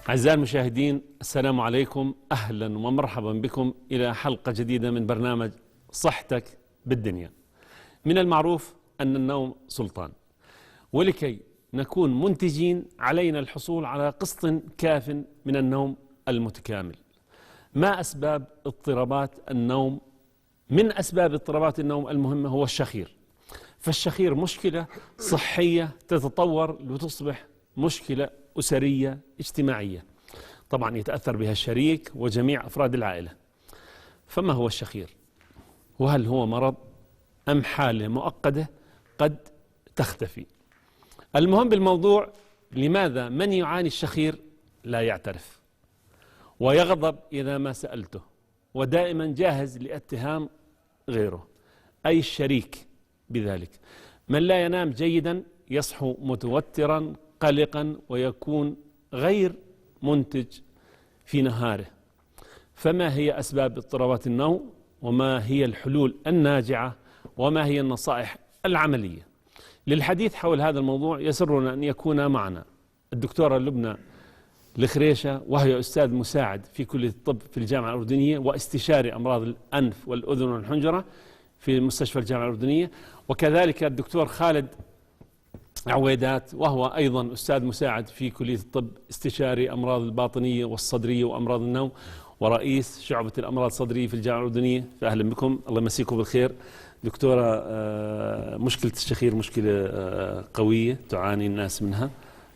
أعزائي المشاهدين، السلام عليكم، أهلا ومرحبا بكم إلى حلقة جديدة من برنامج صحتك بالدنيا. من المعروف أن النوم سلطان، ولكي نكون منتجين علينا الحصول على قسط كاف من النوم المتكامل. ما أسباب اضطرابات النوم؟ من أسباب اضطرابات النوم المهمة هو الشخير. فالشخير مشكلة صحية تتطور لتصبح مشكلة أسرية اجتماعية، طبعا يتأثر بها الشريك وجميع أفراد العائلة. فما هو الشخير؟ وهل هو مرض أم حالة مؤقتة قد تختفي؟ المهم بالموضوع، لماذا من يعاني الشخير لا يعترف ويغضب إذا ما سألته، ودائما جاهز لاتهام غيره أي الشريك بذلك؟ من لا ينام جيدا يصحو متوترا قلقا ويكون غير منتج في نهاره. فما هي أسباب اضطرابات النوم؟ وما هي الحلول الناجعة؟ وما هي النصائح العملية؟ للحديث حول هذا الموضوع يسرنا أن يكون معنا الدكتورة لبنى الخريشة، وهي أستاذ مساعد في كلية الطب في الجامعة الأردنية واستشاري أمراض الأنف والأذن والحنجرة في مستشفى الجامعة الأردنية، وكذلك الدكتور خالد عويدات، وهو أيضا أستاذ مساعد في كلية الطب استشاري أمراض الباطنية والصدرية وأمراض النوم ورئيس شعبة الأمراض الصدرية في الجامعة الأردنية. فأهلا بكم، الله يمسيكم بالخير. دكتورة، مشكلة الشخير مشكلة قوية تعاني الناس منها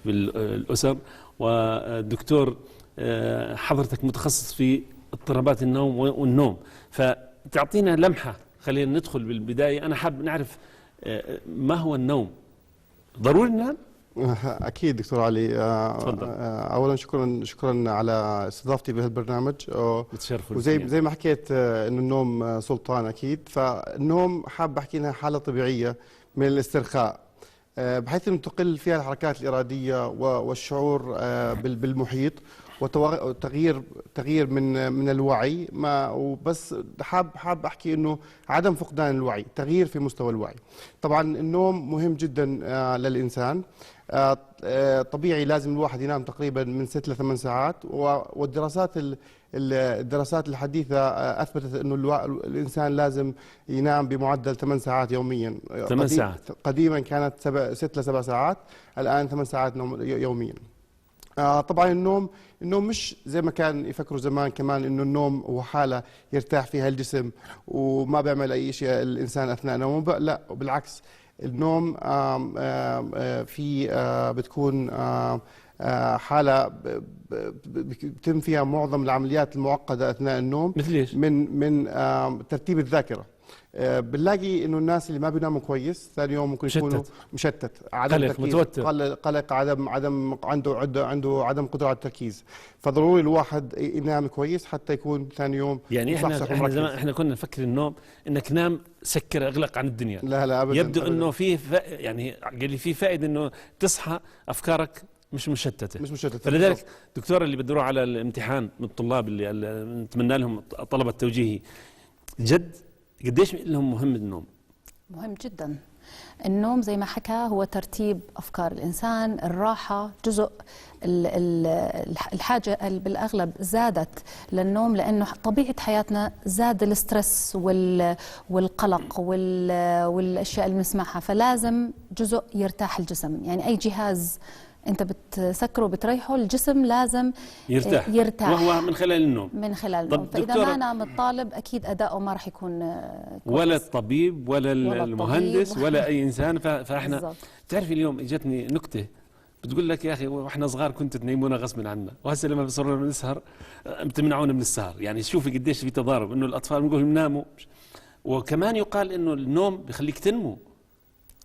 بالأسر، والدكتور حضرتك متخصص في اضطرابات النوم والنوم، فتعطينا لمحة. خلينا ندخل بالبداية، أنا حاب نعرف ما هو النوم؟ ضروري ننام؟ أكيد دكتور علي. أولا شكرا على استضافتي بهالبرنامج. وزي ما حكيت إنه النوم سلطان، أكيد. فالنوم حاب أحكي إنها حالة طبيعية من الاسترخاء، بحيث أن تقل فيها الحركات الإرادية والشعور بالمحيط، وتغيير من الوعي. ما وبس حاب احكي انه عدم فقدان الوعي، تغيير في مستوى الوعي. طبعا النوم مهم جدا للانسان. طبيعي لازم الواحد ينام تقريبا من 6 ل 8 ساعات، والدراسات الحديثة أثبتت أنه الإنسان لازم ينام بمعدل 8 ساعات يوميا. 8 ساعات قديما كانت 6 ل 7 ساعات، الآن 8 ساعات نوم يوميا. طبعا النوم مش زي ما كان يفكروا زمان كمان انه النوم هو حالة يرتاح فيها الجسم وما بيعمل اي شيء الانسان اثناء نومه. لا، بالعكس، النوم في بتكون حالة بيتم فيها معظم العمليات المعقدة اثناء النوم. مثل ايش؟ من ترتيب الذاكرة. بنلاقي انه الناس اللي ما بيناموا كويس ثاني يوم ممكن يكونوا مشتت، عدم قلق، متوتر، قلق، عنده عدم قدره على التركيز. فضروري الواحد ينام كويس حتى يكون ثاني يوم. يعني احنا كنا نفكر النوم انك نام سكر اغلق عن الدنيا. لا ابدا. يبدو انه يعني قال لي في فائده انه تصحى افكارك مش مشتته. فلذلك دكتور اللي بده يروح على الامتحان من الطلاب اللي نتمنى لهم طلب التوجيهي، جد قديش لهم مهم النوم؟ مهم جدا. النوم زي ما حكى هو ترتيب أفكار الإنسان، الراحة جزء. الحاجة بالأغلب زادت للنوم لأنه طبيعة حياتنا زاد الاسترس والقلق والأشياء اللي بنسمعها، فلازم جزء يرتاح الجسم. يعني أي جهاز انت بتسكره بتريحه، الجسم لازم يرتاح وهو من خلال النوم. فاذا ما نام الطالب اكيد اداؤه ما راح يكون كويس. ولا الطبيب ولا المهندس ولا اي انسان. فاحنا بالزبط. تعرفي اليوم اجتني نكته بتقول لك يا اخي واحنا صغار كنتوا تنيمونا غصبا عنا، وهسه لما بصرنا نسهر بتمنعونا من السهر. يعني شوفي قديش في تضارب، انه الاطفال بنقول ناموا، وكمان يقال انه النوم بيخليك تنمو.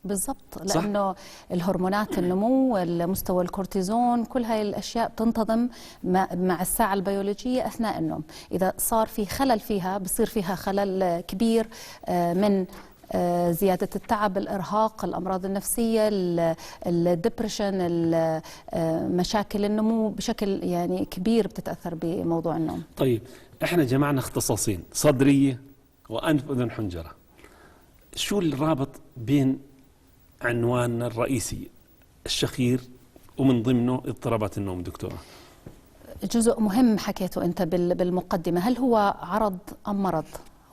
بالضبط، لأنه الهرمونات النمو والمستوى الكورتيزون كل هاي الأشياء بتنتظم مع الساعة البيولوجية أثناء النوم. إذا صار في خلل فيها بصير فيها خلل كبير من زيادة التعب، الإرهاق، الأمراض النفسية، الدبريشن، مشاكل النمو بشكل يعني كبير بتتأثر بموضوع النوم. طيب احنا جمعنا اختصاصين، صدرية وأنف أذن حنجرة. شو الرابط بين عنواننا الرئيسي الشخير ومن ضمنه اضطرابات النوم دكتورة؟ جزء مهم حكيته أنت بالمقدمة، هل هو عرض أم مرض؟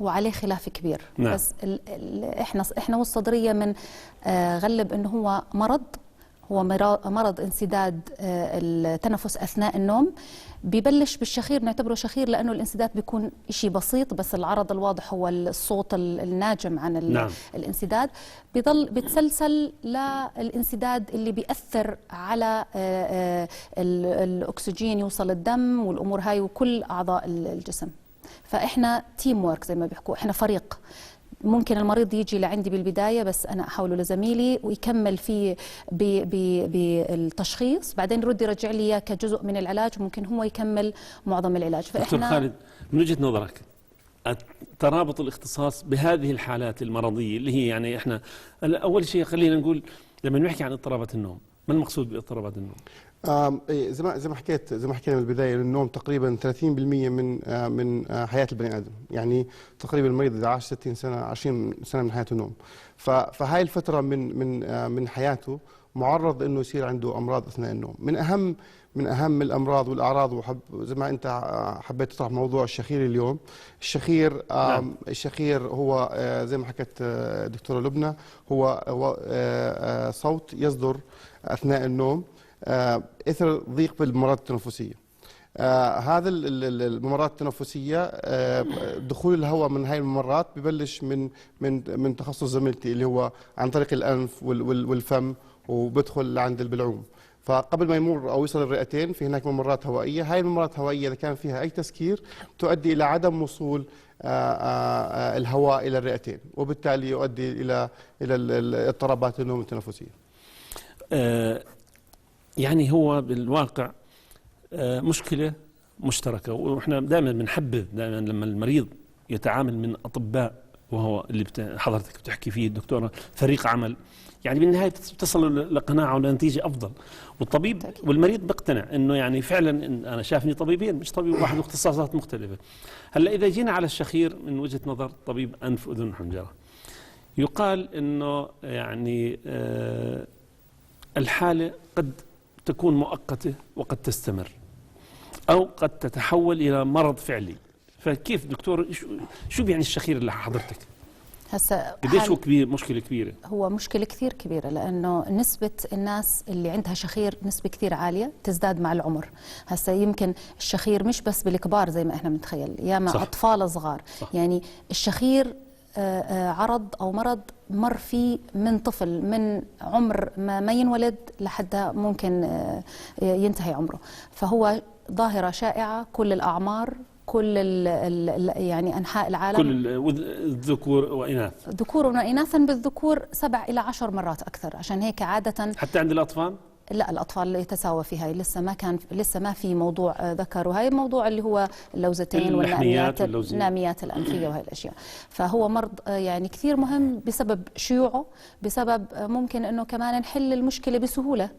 هو عليه خلاف كبير. نعم. بس احنا والصدرية من غلب انه هو مرض، هو مرض انسداد التنفس اثناء النوم. ببلش بالشخير، نعتبره شخير لانه الانسداد بيكون شيء بسيط، بس العرض الواضح هو الصوت الناجم عن نعم. الانسداد. بيضل بتسلسل للانسداد اللي بيأثر على الاكسجين يوصل الدم والامور هاي وكل اعضاء الجسم. فاحنا تيم وورك زي ما بيحكوا، احنا فريق. ممكن المريض يجي لعندي بالبداية بس أنا أحوله لزميلي ويكمل فيه بالتشخيص، بعدين يرد يرجع لي إياه كجزء من العلاج، وممكن هو يكمل معظم العلاج. دكتور خالد، من وجهة نظرك ترابط الاختصاص بهذه الحالات المرضية اللي هي يعني احنا أول شيء خلينا نقول لما نحكي عن اضطرابات النوم، ما المقصود باضطرابات النوم؟ زي ما حكينا من البدايه، النوم تقريبا 30% من حياه البني ادم، يعني تقريبا المريض اذا عاش 60 سنه 20 سنه من حياته نوم. فهاي الفتره من حياته معرض انه يصير عنده امراض اثناء النوم. من اهم الامراض والاعراض، زي ما انت حبيت تطرح موضوع الشخير اليوم. الشخير نعم. الشخير هو زي ما حكت دكتوره لبنى، هو صوت يصدر اثناء النوم اثر ضيق بالممرات التنفسيه. هذا الممرات التنفسيه دخول الهواء من هاي الممرات ببلش من تخصص زميلتي اللي هو عن طريق الانف والفم، وبدخل لعند البلعوم. فقبل ما يمر او يصل الرئتين في هناك ممرات هوائيه. هاي الممرات الهوائيه اذا كان فيها اي تسكير تؤدي الى عدم وصول الهواء الى الرئتين، وبالتالي يؤدي الى اضطرابات النوم التنفسيه. يعني هو بالواقع مشكلة مشتركة، وإحنا دائما بنحبذ دائما لما المريض يتعامل من أطباء، وهو اللي حضرتك بتحكي فيه الدكتورة، فريق عمل، يعني بالنهاية تصلوا لقناعة ولنتيجة أفضل. والطبيب والمريض بيقتنع إنه يعني فعلا إن أنا شافني طبيبين مش طبيب واحد واختصاصات مختلفة. هلا إذا جينا على الشخير من وجهة نظر طبيب أنف أذن حنجرة، يقال إنه يعني الحالة قد تكون مؤقتة وقد تستمر، أو قد تتحول إلى مرض فعلي. فكيف دكتور شو بيعني الشخير اللي حضرتك؟ هسه قديش هو كبير، مشكلة كبيرة؟ هو مشكلة كثير كبيرة، لأنه نسبة الناس اللي عندها شخير نسبة كثير عالية، تزداد مع العمر. هسه يمكن الشخير مش بس بالكبار زي ما احنا بنتخيل، ياما أطفال صغار. صح. يعني الشخير عرض أو مرض مر فيه من طفل، من عمر ما ينولد لحد ممكن ينتهي عمره. فهو ظاهرة شائعة، كل الأعمار، كل يعني أنحاء العالم، كل الذكور وإناث، ذكور وإناثا. بالذكور 7 إلى 10 مرات أكثر. عشان هيك عادة حتى عند الأطفال؟ لا، الأطفال يتساوى في هاي. لسه ما في موضوع ذكر، وهي موضوع اللي هو اللوزتين والناميات الأنفية وهي الأشياء. فهو مرض يعني كثير مهم بسبب شيوعه، بسبب ممكن أنه كمان نحل المشكلة بسهولة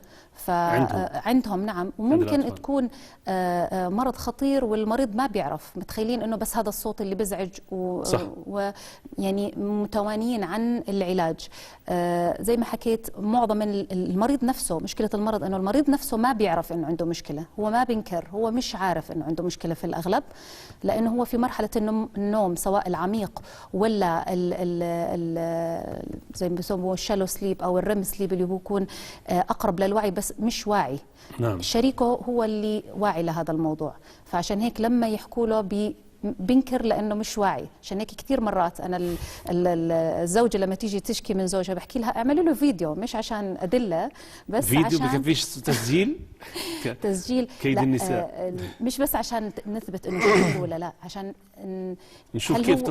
عندهم. نعم. وممكن تكون مرض خطير والمريض ما بيعرف، متخيلين أنه بس هذا الصوت اللي بزعج ويعني متوانيين عن العلاج. زي ما حكيت، معظم المريض نفسه، مشكلة المرض أنه المريض نفسه ما بيعرف أنه عنده مشكلة، هو ما بينكر، هو مش عارف أنه عنده مشكلة في الأغلب، لأنه هو في مرحلة النوم سواء العميق ولا زي ما بيسموه الشالو سليب أو الريم سليب اللي هو يكون أقرب للوعي بس مش واعي. نعم. شريكه هو اللي واعي لهذا الموضوع، فعشان هيك لما يحكوا له بنكر لانه مش واعي. عشان هيك كثير مرات انا الزوجه لما تيجي تشكي من زوجها بحكي لها اعملي له فيديو، مش عشان ادله، بس فيديو عشان بكفيش تسجيل تسجيل كيد النساء. مش بس عشان نثبت انه شخير ولا لا، عشان نشوف كيف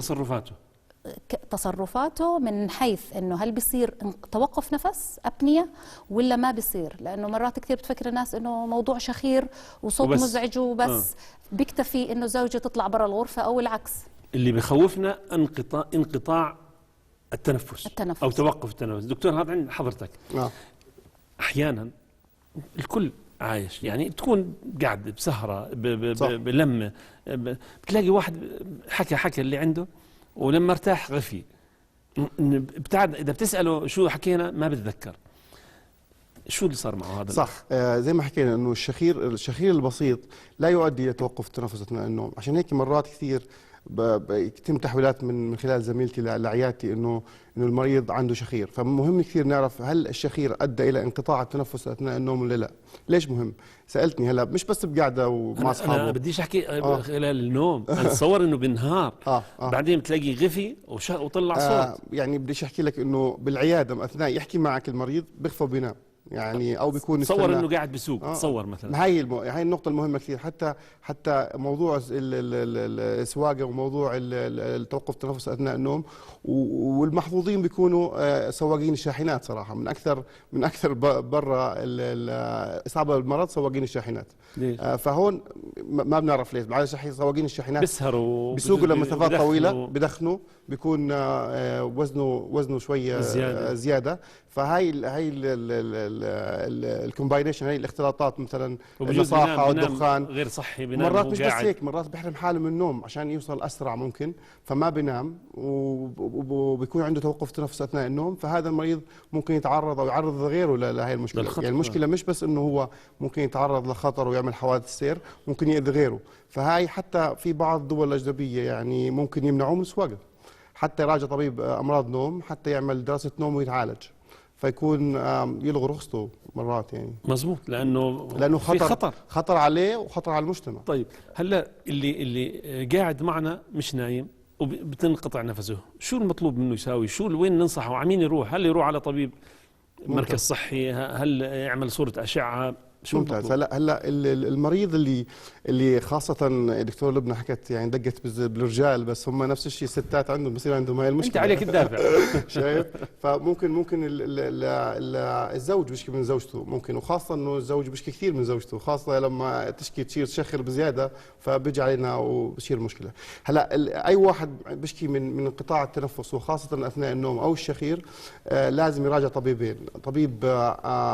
تصرفاته من حيث انه هل بيصير توقف نفس ابنيه ولا ما بيصير. لانه مرات كثير بتفكر الناس انه موضوع شخير وصوت مزعج وبس، بيكتفي انه زوجة تطلع برا الغرفة او العكس. اللي بخوفنا انقطاع التنفس او توقف التنفس. دكتور هذا عند حضرتك احيانا الكل عايش، يعني تكون قاعد بسهرة بلمة، بتلاقي واحد حكى اللي عنده، ولما ارتاح غفي ابتعد. اذا بتسأله شو حكينا ما بتذكر. شو اللي صار معه هذا؟ صح. زي ما حكينا انه الشخير البسيط لا يؤدي الى توقف التنفس اثناء النوم. عشان هيك مرات كثير يتم تحويلات من خلال زميلتي لعيادتي انه المريض عنده شخير. فمهم كثير نعرف هل الشخير ادى الى انقطاع التنفس اثناء النوم ولا لا. ليش مهم؟ سالتني هلا مش بس بقعده ومع اصحابه. انا بديش احكي خلال النوم، اتصور انه بالنهار بعدين بتلاقي غفي وطلع صوت. يعني بديش احكي لك انه بالعياده اثناء يحكي معك المريض بيخفى وبينام يعني، او بيكون تصور انه قاعد بسوق. تصور مثلا هاي النقطه المهمه كثير. حتى موضوع السواقه وموضوع التوقف التنفس اثناء النوم، والمحظوظين بيكونوا سواقين الشاحنات صراحه. من اكثر برا الاصابه بالمرض سواقين الشاحنات. فهون ما بنعرف ليش. بعد سواقين الشاحنات بيسوقوا لمسافات طويله، بدخنوا، بيكون وزنه شويه زياده. فهاي الكومباينيشن، هاي الاختلاطات مثلا المصاحه والدخان غير صحي، مرات مش بس هيك، مرات بيحرم حاله من النوم عشان يوصل اسرع ممكن، فما بينام وبيكون عنده توقف تنفس اثناء النوم. فهذا المريض ممكن يتعرض او يعرض غيره لهي المشكله. يعني المشكله مش بس انه هو ممكن يتعرض لخطر ويعمل حوادث سير، ممكن يؤذي غيره. فهاي حتى في بعض الدول الاجنبيه يعني ممكن يمنعوه من السواقه حتى يراجع طبيب امراض نوم، حتى يعمل دراسه نوم ويتعالج، فيكون يلغوا رخصته مرات يعني. مزبوط، لانه خطر عليه وخطر على المجتمع. طيب هلا اللي قاعد معنا مش نايم وبتنقطع نفسه، شو المطلوب منه يساوي؟ وين ننصحه؟ وعمين يروح؟ هل يروح على طبيب مركز صحي؟ هل يعمل صورة أشعة؟ ممتاز. هلا المريض اللي خاصة دكتور لبنى حكت يعني دقت بالرجال، بس هم نفس الشيء الستات بصير عندهم هاي المشكلة. انت عليك تدافع. شايف؟ فممكن الزوج بيشكي من زوجته، ممكن، وخاصة انه الزوج بيشكي كثير من زوجته، خاصة لما تصير تشخر بزيادة فبيجي علينا وبصير المشكلة. هلا اي واحد بيشكي من انقطاع التنفس وخاصة اثناء النوم او الشخير لازم يراجع طبيبين، طبيب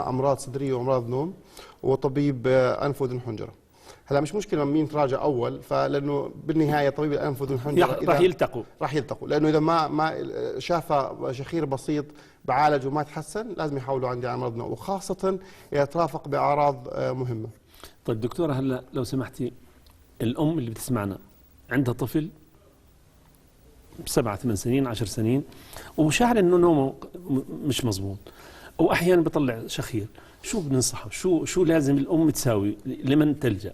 امراض صدرية وامراض نوم، وطبيب انف واذن حنجره. هلا مش مشكله مين تراجع اول، فلانه بالنهايه طبيب الانف واذن حنجره راح يلتقوا لانه اذا ما شاف شخير بسيط بعالج وما تحسن لازم يحولوا عندي على مرض نوم، وخاصه اذا ترافق باعراض مهمه. طيب دكتوره، هلا لو سمحتي، الام اللي بتسمعنا عندها طفل 7 8 سنين 10 سنين وشاعر انه نومه مش مزبوط، واحيانا بيطلع شخير، شو بننصحه؟ شو لازم الام تساوي؟ لمن تلجأ؟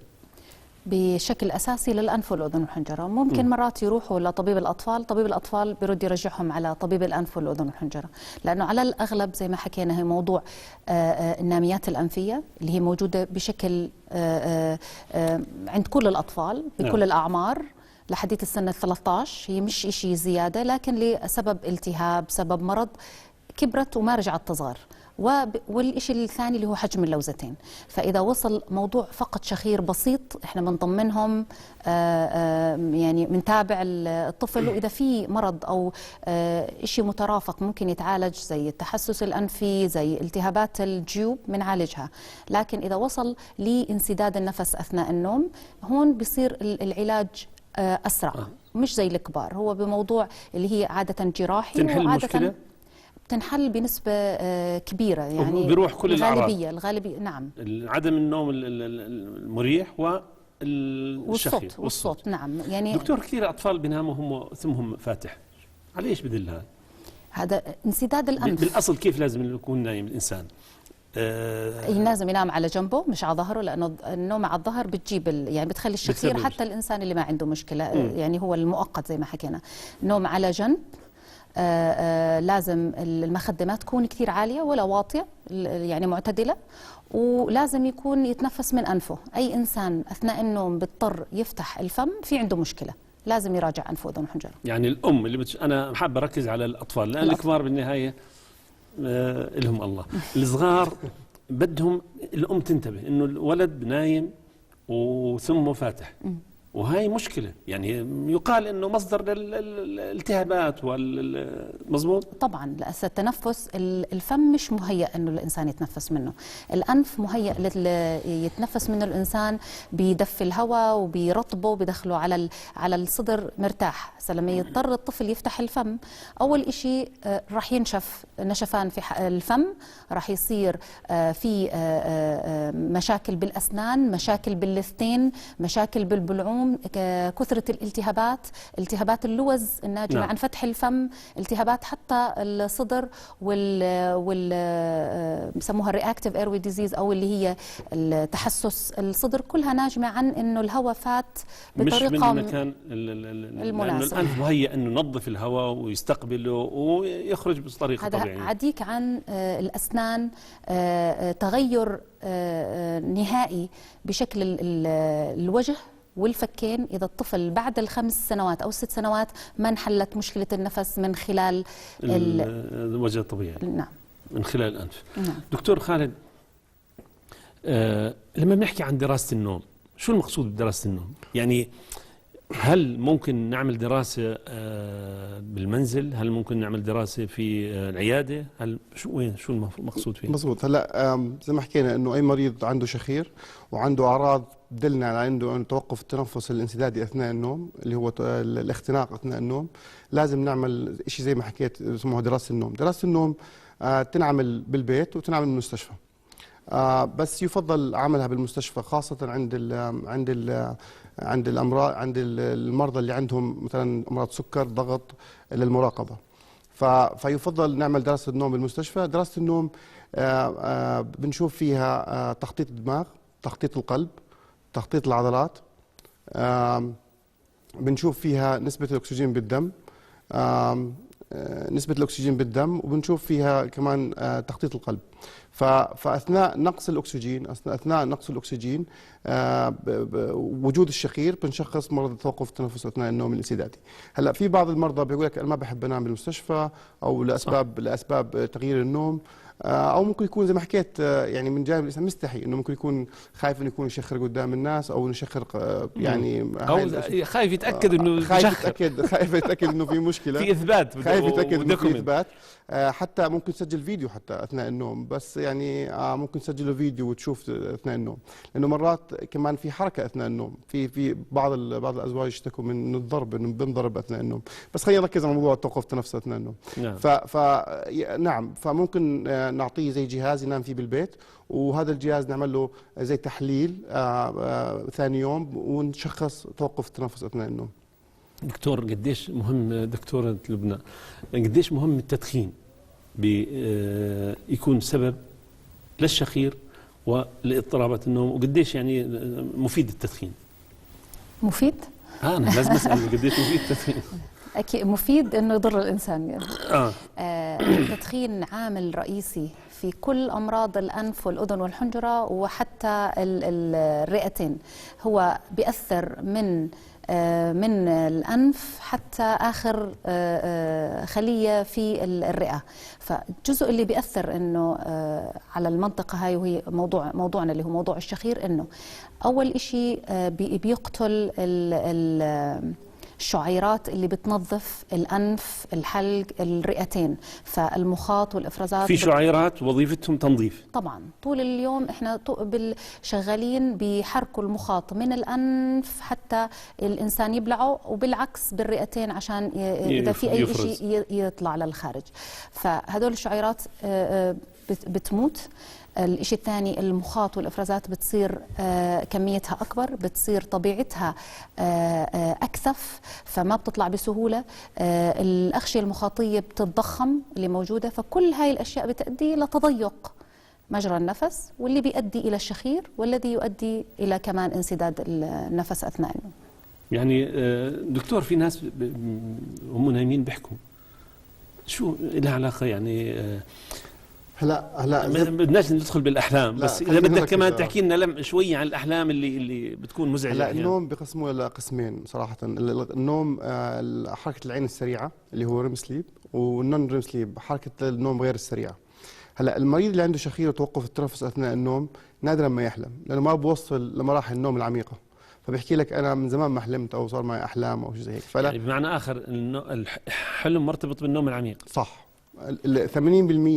بشكل اساسي للانف والاذن والحنجره. ممكن مرات يروحوا لطبيب الاطفال، طبيب الاطفال بيرد يرجعهم على طبيب الانف والاذن والحنجره، لانه على الاغلب زي ما حكينا هي موضوع الناميات الانفيه اللي هي موجوده بشكل عند كل الاطفال بكل الاعمار لحديث السنه 13. هي مش شيء زياده، لكن لسبب التهاب، سبب مرض، كبرت وما رجعت تصغر. والشيء الثاني اللي هو حجم اللوزتين. فإذا وصل موضوع فقط شخير بسيط احنا بنطمنهم، يعني بنتابع الطفل، وإذا في مرض أو شيء مترافق ممكن يتعالج زي التحسس الأنفي، زي التهابات الجيوب بنعالجها. لكن إذا وصل لانسداد النفس أثناء النوم هون بيصير العلاج أسرع، مش زي الكبار. هو بموضوع اللي هي عادة جراحي، وعادة تنحل بنسبة كبيرة يعني، بيروح كل الغالبية نعم. عدم النوم المريح والصوت نعم. يعني دكتور، كثير أطفال بيناموا هم ثمهم فاتح، على ايش بدل هذا؟ انسداد الأنف. بالأصل كيف لازم يكون نايم الإنسان؟ لازم ينام على جنبه مش على ظهره، لأنه النوم على الظهر بتجيب يعني بتخلي الشخير حتى الإنسان اللي ما عنده مشكلة يعني هو المؤقت زي ما حكينا. نوم على جنب. لازم المخدة ما تكون كثير عالية ولا واطية، يعني معتدلة، ولازم يكون يتنفس من أنفه. أي إنسان أثناء النوم بيضطر يفتح الفم في عنده مشكلة، لازم يراجع أنف وأذن وحنجرة. يعني الأم اللي أنا حابة أركز على الأطفال، لأن الكبار بالنهاية لهم الله. الصغار بدهم الأم تنتبه إنه الولد نايم وثمه فاتح، وهي مشكلة، يعني يقال أنه مصدر للالتهابات مظبوط؟ طبعا لأس التنفس، الفم مش مهيأ أنه الإنسان يتنفس منه. الأنف مهيأ يتنفس منه الإنسان، بيدفي الهواء وبيرطبه وبيدخله على الصدر مرتاح. لما يضطر الطفل يفتح الفم، أول إشي راح ينشف نشفان في الفم، راح يصير في مشاكل بالأسنان، مشاكل باللثتين، مشاكل بالبلعوم، كثرة الالتهابات، التهابات اللوز الناجمة عن فتح الفم، التهابات حتى الصدر بسموها الرياكتيف ايروي ديزيز، او اللي هي التحسس الصدر، كلها ناجمة عن انه الهواء فات بطريقة مش من المكان المناسب. الأنف مهيأ انه ينظف الهواء ويستقبله ويخرج بطريقة طبيعية. عديك عن الأسنان، تغير نهائي بشكل الوجه والفكين إذا الطفل بعد ال5 سنوات أو 6 سنوات ما انحلت مشكلة النفس من خلال الوجه الطبيعي. نعم، من خلال الأنف. نعم. دكتور خالد، لما بنحكي عن دراسة النوم، شو المقصود بدراسة النوم؟ يعني هل ممكن نعمل دراسة بالمنزل؟ هل ممكن نعمل دراسة في العيادة؟ هل شو المقصود فيه؟ مظبوط. هلا زي ما حكينا انه اي مريض عنده شخير وعنده اعراض تدلنا على عنده توقف التنفس الانسدادي اثناء النوم، اللي هو الاختناق اثناء النوم، لازم نعمل شيء زي ما حكيت اسمه دراسة النوم. دراسة النوم تنعمل بالبيت وتنعمل بالمستشفى، بس يفضل عملها بالمستشفى، خاصة عند المرضى اللي عندهم مثلا امراض سكر، ضغط، للمراقبة. فيفضل نعمل دراسة النوم بالمستشفى. دراسة النوم بنشوف فيها تخطيط الدماغ، تخطيط القلب، تخطيط العضلات، بنشوف فيها نسبة الأكسجين بالدم، وبنشوف فيها كمان تخطيط القلب. فأثناء نقص الأكسجين وجود الشخير بنشخص مرض توقف التنفس أثناء النوم الانسدادي. هلا في بعض المرضى بيقول لك أنا ما بحب أنام بالمستشفى، أو لأسباب تغيير النوم، او ممكن يكون زي ما حكيت يعني من جانب الانسان مستحي، انه ممكن يكون خايف انه يكون يشخر قدام الناس، او يشخر يعني او خايف يتاكد انه خايف يتاكد انه في مشكله، في اثبات، خايف يتاكد انه في اثبات. حتى ممكن تسجل فيديو حتى اثناء النوم، بس يعني ممكن تسجله فيديو وتشوف اثناء النوم، لانه مرات كمان في حركه اثناء النوم، في بعض الازواج يشتكوا من الضرب، انه بنضرب اثناء النوم. بس خلينا نركز على موضوع توقف التنفس اثناء النوم. نعم، فممكن نعطيه زي جهاز ينام فيه بالبيت، وهذا الجهاز نعمل له زي تحليل ثاني يوم، ونشخص توقف التنفس اثناء النوم. دكتور، قديش مهم، دكتورة لبنى، قديش مهم التدخين يكون سبب للشخير ولاضطرابات النوم، وقديش يعني مفيد التدخين؟ مفيد؟ أنا لازم أسأل قديش مفيد التدخين؟ أكيد مفيد، إنه يضر الإنسان يعني. التدخين عامل رئيسي في كل أمراض الأنف والأذن والحنجرة وحتى الرئتين. هو بيأثر من الأنف حتى آخر خلية في الرئة. فالجزء اللي بيأثر إنه على المنطقة هاي، وهي موضوعنا اللي هو موضوع الشخير، إنه أول إشي بيقتل الشعيرات اللي بتنظف الأنف، الحلق، الرئتين. فالمخاط والإفرازات، في شعيرات وظيفتهم تنظيف. طبعا طول اليوم احنا شغالين بيحركوا المخاط من الأنف حتى الإنسان يبلعه، وبالعكس بالرئتين عشان إذا في أي شيء يطلع للخارج. فهدول الشعيرات بتموت. الشيء الثاني، المخاط والإفرازات بتصير كميتها أكبر، بتصير طبيعتها أكثف، فما بتطلع بسهولة. الأغشية المخاطية بتتضخم اللي موجودة. فكل هاي الأشياء بتؤدي لتضيق مجرى النفس، واللي بيؤدي إلى الشخير، والذي يؤدي إلى كمان انسداد النفس أثناء النوم. يعني دكتور، في ناس هم نايمين بيحكوا، شو لها علاقة يعني؟ هلا بدناش ندخل بالاحلام، بس اذا بدك كمان تحكي لنا شوي عن الاحلام اللي بتكون مزعجه. هلا النوم بقسموه لقسمين صراحه. النوم حركه العين السريعه اللي هو ريم سليب، والنون ريم سليب حركه النوم غير السريعه. هلا المريض اللي عنده شخير وتوقف التنفس اثناء النوم نادرا ما يحلم، لانه ما بوصل لمراحل النوم العميقه. فبيحكي لك انا من زمان ما حلمت او صار معي احلام او شيء زي هيك. فلا يعني بمعنى آخر الحلم مرتبط بالنوم العميق. صح. 80%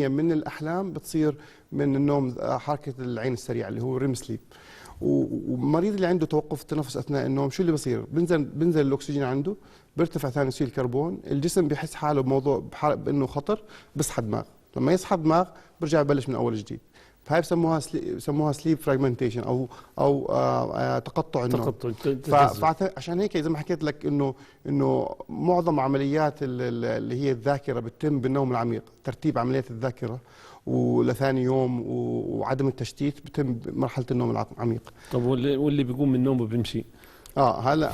من الاحلام بتصير من النوم، حركه العين السريعه اللي هو ريم سليب. والمريض اللي عنده توقف التنفس اثناء النوم شو اللي بصير؟ بنزل الاكسجين عنده، بيرتفع ثاني اكسيد الكربون، الجسم بيحس حاله بانه خطر، بصحى دماغ، لما يصحى دماغ برجع يبلش من اول جديد. فهي بسموها سليب فراجمنتيشن او تقطع النوم. فعشان هيك زي ما حكيت لك انه معظم عمليات اللي هي الذاكره بتتم بالنوم العميق، ترتيب عمليات الذاكره ولثاني يوم وعدم التشتيت بتم بمرحله النوم العميق. طب واللي بيقوم من النوم وبيمشي؟ هلا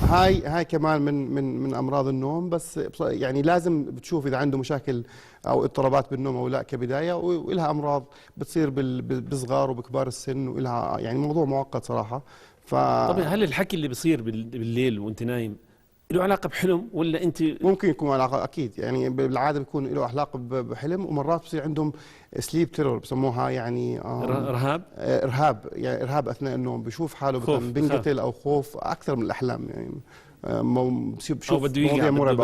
هاي كمان من امراض النوم، بس يعني لازم بتشوف اذا عنده مشاكل او اضطرابات بالنوم او لا كبدايه، والها امراض بتصير بالصغار وبكبار السن، والها يعني موضوع معقد صراحه. طب هل الحكي اللي بيصير بالليل وانت نايم له علاقه بحلم ولا انت؟ ممكن يكون علاقه اكيد، يعني بالعاده بيكون له علاقه بحلم، ومرات بصير عندهم سليب تيرور بسموها، يعني ارهاب، يعني ارهاب اثناء النوم، بيشوف حاله بينقتل او خوف اكثر من الاحلام، يعني بشوف مواضيع مرعبه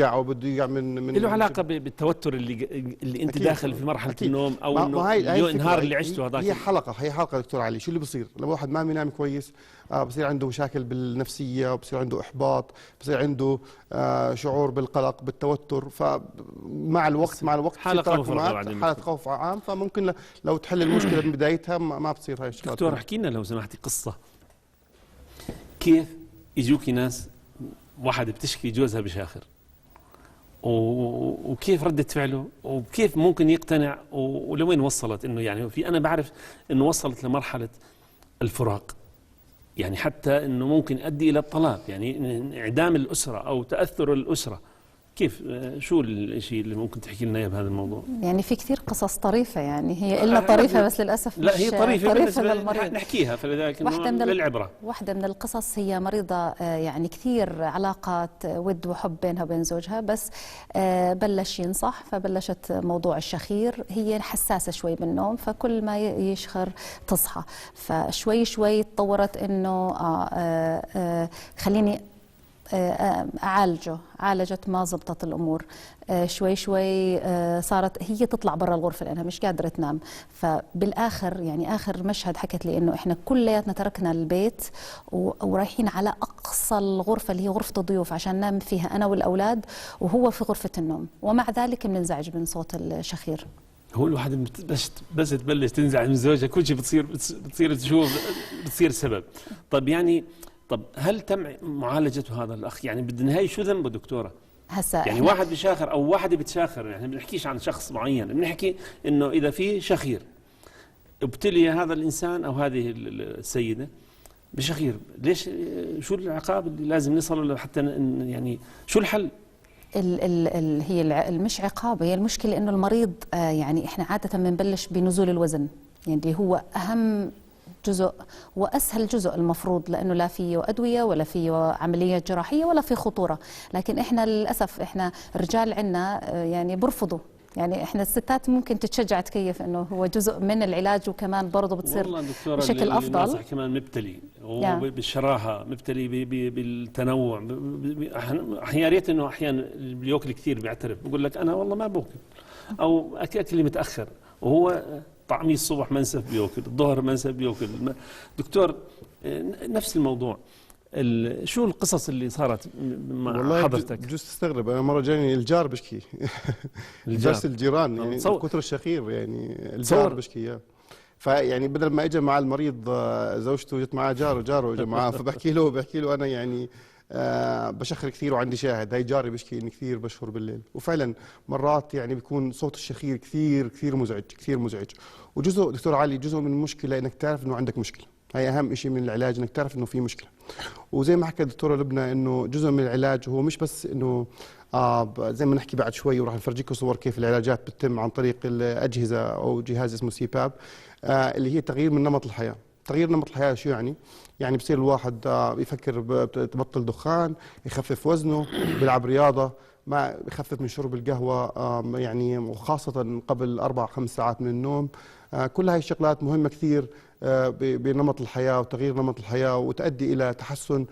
او بده يقع من له علاقه بالتوتر اللي انت داخل في مرحله النوم، او انه النهار اللي عشته هذاك. هي حلقه دكتور علي. شو اللي بصير لما واحد ما بينام كويس؟ بصير عنده مشاكل بالنفسيه، بصير عنده احباط، بصير عنده شعور بالقلق بالتوتر، فمع الوقت حاله خوف عام، فممكن لو تحل المشكله من بدايتها ما بتصير هاي الشغلات. دكتور احكي لنا لو سمحتي قصه، كيف يجوكي ناس واحد بتشكي جوزها بشاخر، وكيف ردة فعله، وكيف ممكن يقتنع، ولوين وصلت؟ انه يعني انا بعرف انه وصلت لمرحلة الفراق، يعني حتى انه ممكن يؤدي الى الطلاق، يعني انعدام الأسرة او تأثر الأسرة. كيف شو الشيء اللي ممكن تحكي لنا اياه بهذا الموضوع؟ يعني في كثير قصص طريفة، يعني هي إلا طريفة بس للأسف لا هي طريفة للمريض نحكيها، فلذلك للعبرة. واحدة من القصص هي مريضة يعني كثير علاقات ود وحب بينها وبين زوجها، بس بلش ينصح، فبلشت موضوع الشخير. هي حساسة شوي بالنوم، فكل ما يشخر تصحى، فشوي شوي تطورت إنه خليني عالجت، ما زبطت الأمور. شوي شوي صارت هي تطلع برا الغرفة لأنها مش قادرة تنام. فبالآخر يعني آخر مشهد حكت لي إنه إحنا كلياتنا تركنا البيت ورايحين على أقصى الغرفة اللي هي غرفة الضيوف عشان ننام فيها أنا والأولاد، وهو في غرفة النوم، ومع ذلك بننزعج من صوت الشخير. هو الواحد بس تبلش تنزعج من زوجها كل شيء بتصير تشوف، بتصير سبب. طب هل تم معالجته هذا الأخ؟ يعني بالنهاية شو ذنبه دكتورة؟ هسا يعني واحد بشاخر أو واحدة بتشاخر، يعني بنحكيش عن شخص معين، بنحكي إنه إذا في شخير ابتلي هذا الإنسان أو هذه السيدة بشخير، ليش؟ شو العقاب اللي لازم نصل له حتى يعني شو الحل؟ هي مش عقاب، هي المشكلة إنه المريض يعني إحنا عادة بنبلش بنزول الوزن، يعني هو أهم جزء وأسهل جزء المفروض، لأنه لا فيه أدوية ولا فيه عملية جراحية ولا فيه خطورة. لكن إحنا للأسف إحنا الرجال عنا يعني برفضوا، يعني إحنا الستات ممكن تتشجع تكيف إنه هو جزء من العلاج، وكمان برضه بتصير بشكل أفضل. كمان مبتلي بالشراهة، مبتلي بالتنوع. يا ريت إنه أحيانا بياكل كثير بيعترف، بقول لك أنا والله ما باكل، أو أكلي متأخر، وهو طعمي الصبح منسف بياكل، الظهر منسف بياكل. دكتور نفس الموضوع، شو القصص اللي صارت مع حضرتك؟ بجوز تستغرب، انا مره جاني الجار بشكي بس الجيران يعني كثر الشخير، يعني الجار بشكي فيعني بدل ما اجى مع المريض زوجته جت معاه جاره اجى معاه، فبحكي له انا يعني بشخر كثير وعندي شاهد، هاي جاري بشكي اني كثير بشخر بالليل. وفعلا مرات يعني بيكون صوت الشخير كثير مزعج. وجزء دكتور علي، جزء من المشكله انك تعرف انه عندك مشكله، هي اهم شيء من العلاج، انك تعرف انه في مشكله. وزي ما حكت الدكتوره لبنى انه جزء من العلاج هو مش بس انه زي ما نحكي بعد شوي، وراح نفرجيكم صور كيف العلاجات بتتم عن طريق الاجهزه او جهاز اسمه سي باب، اللي هي تغيير من نمط الحياه. تغيير نمط الحياه شو يعني؟ يعني بصير الواحد يفكر ببطل دخان، يخفف وزنه، بيلعب رياضه، ما يخفف من شرب القهوه، يعني وخاصه قبل 4-5 ساعات من النوم، كل هاي الشغلات مهمة كثير بنمط الحياة وتغيير نمط الحياة، وتؤدي إلى تحسن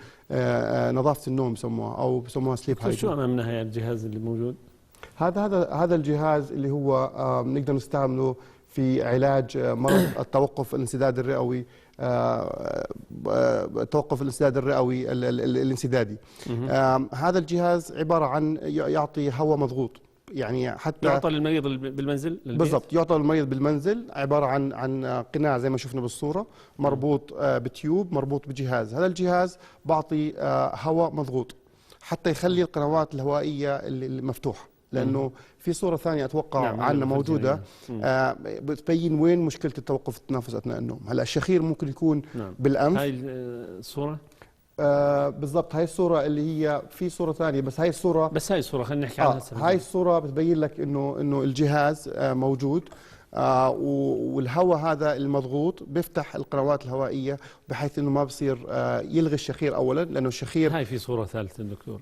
نظافة النوم بسموها، أو بسموها سليب هايجين. شو أمامنا هي الجهاز اللي موجود؟ هذا الجهاز اللي هو نقدر نستعمله في علاج مرض التوقف الانسداد الرئوي، توقف الانسداد الرئوي الانسدادي. هذا الجهاز عبارة عن يعطي هواء مضغوط، يعني حتى يعطى للمريض بالمنزل بالضبط، يعطى للمريض بالمنزل، عبارة عن قناع زي ما شفنا بالصورة، مربوط بتيوب، مربوط بجهاز. هذا الجهاز بعطي هواء مضغوط حتى يخلي القنوات الهوائية المفتوحة، لأنه في صورة ثانية أتوقع عنا موجودة بتبين وين مشكلة التوقف التنفس أثناء النوم. هلا الشخير ممكن يكون بالأنف. هاي الصورة بالضبط، هاي الصورة اللي هي في صورة ثانية، بس هاي الصورة خلينا نحكي عنها. هاي الصورة بتبين لك إنه الجهاز موجود، والهواء هذا المضغوط بيفتح القنوات الهوائية بحيث إنه ما بصير يلغي الشخير أولا، لأنه الشخير. هاي في صورة ثالثة دكتور.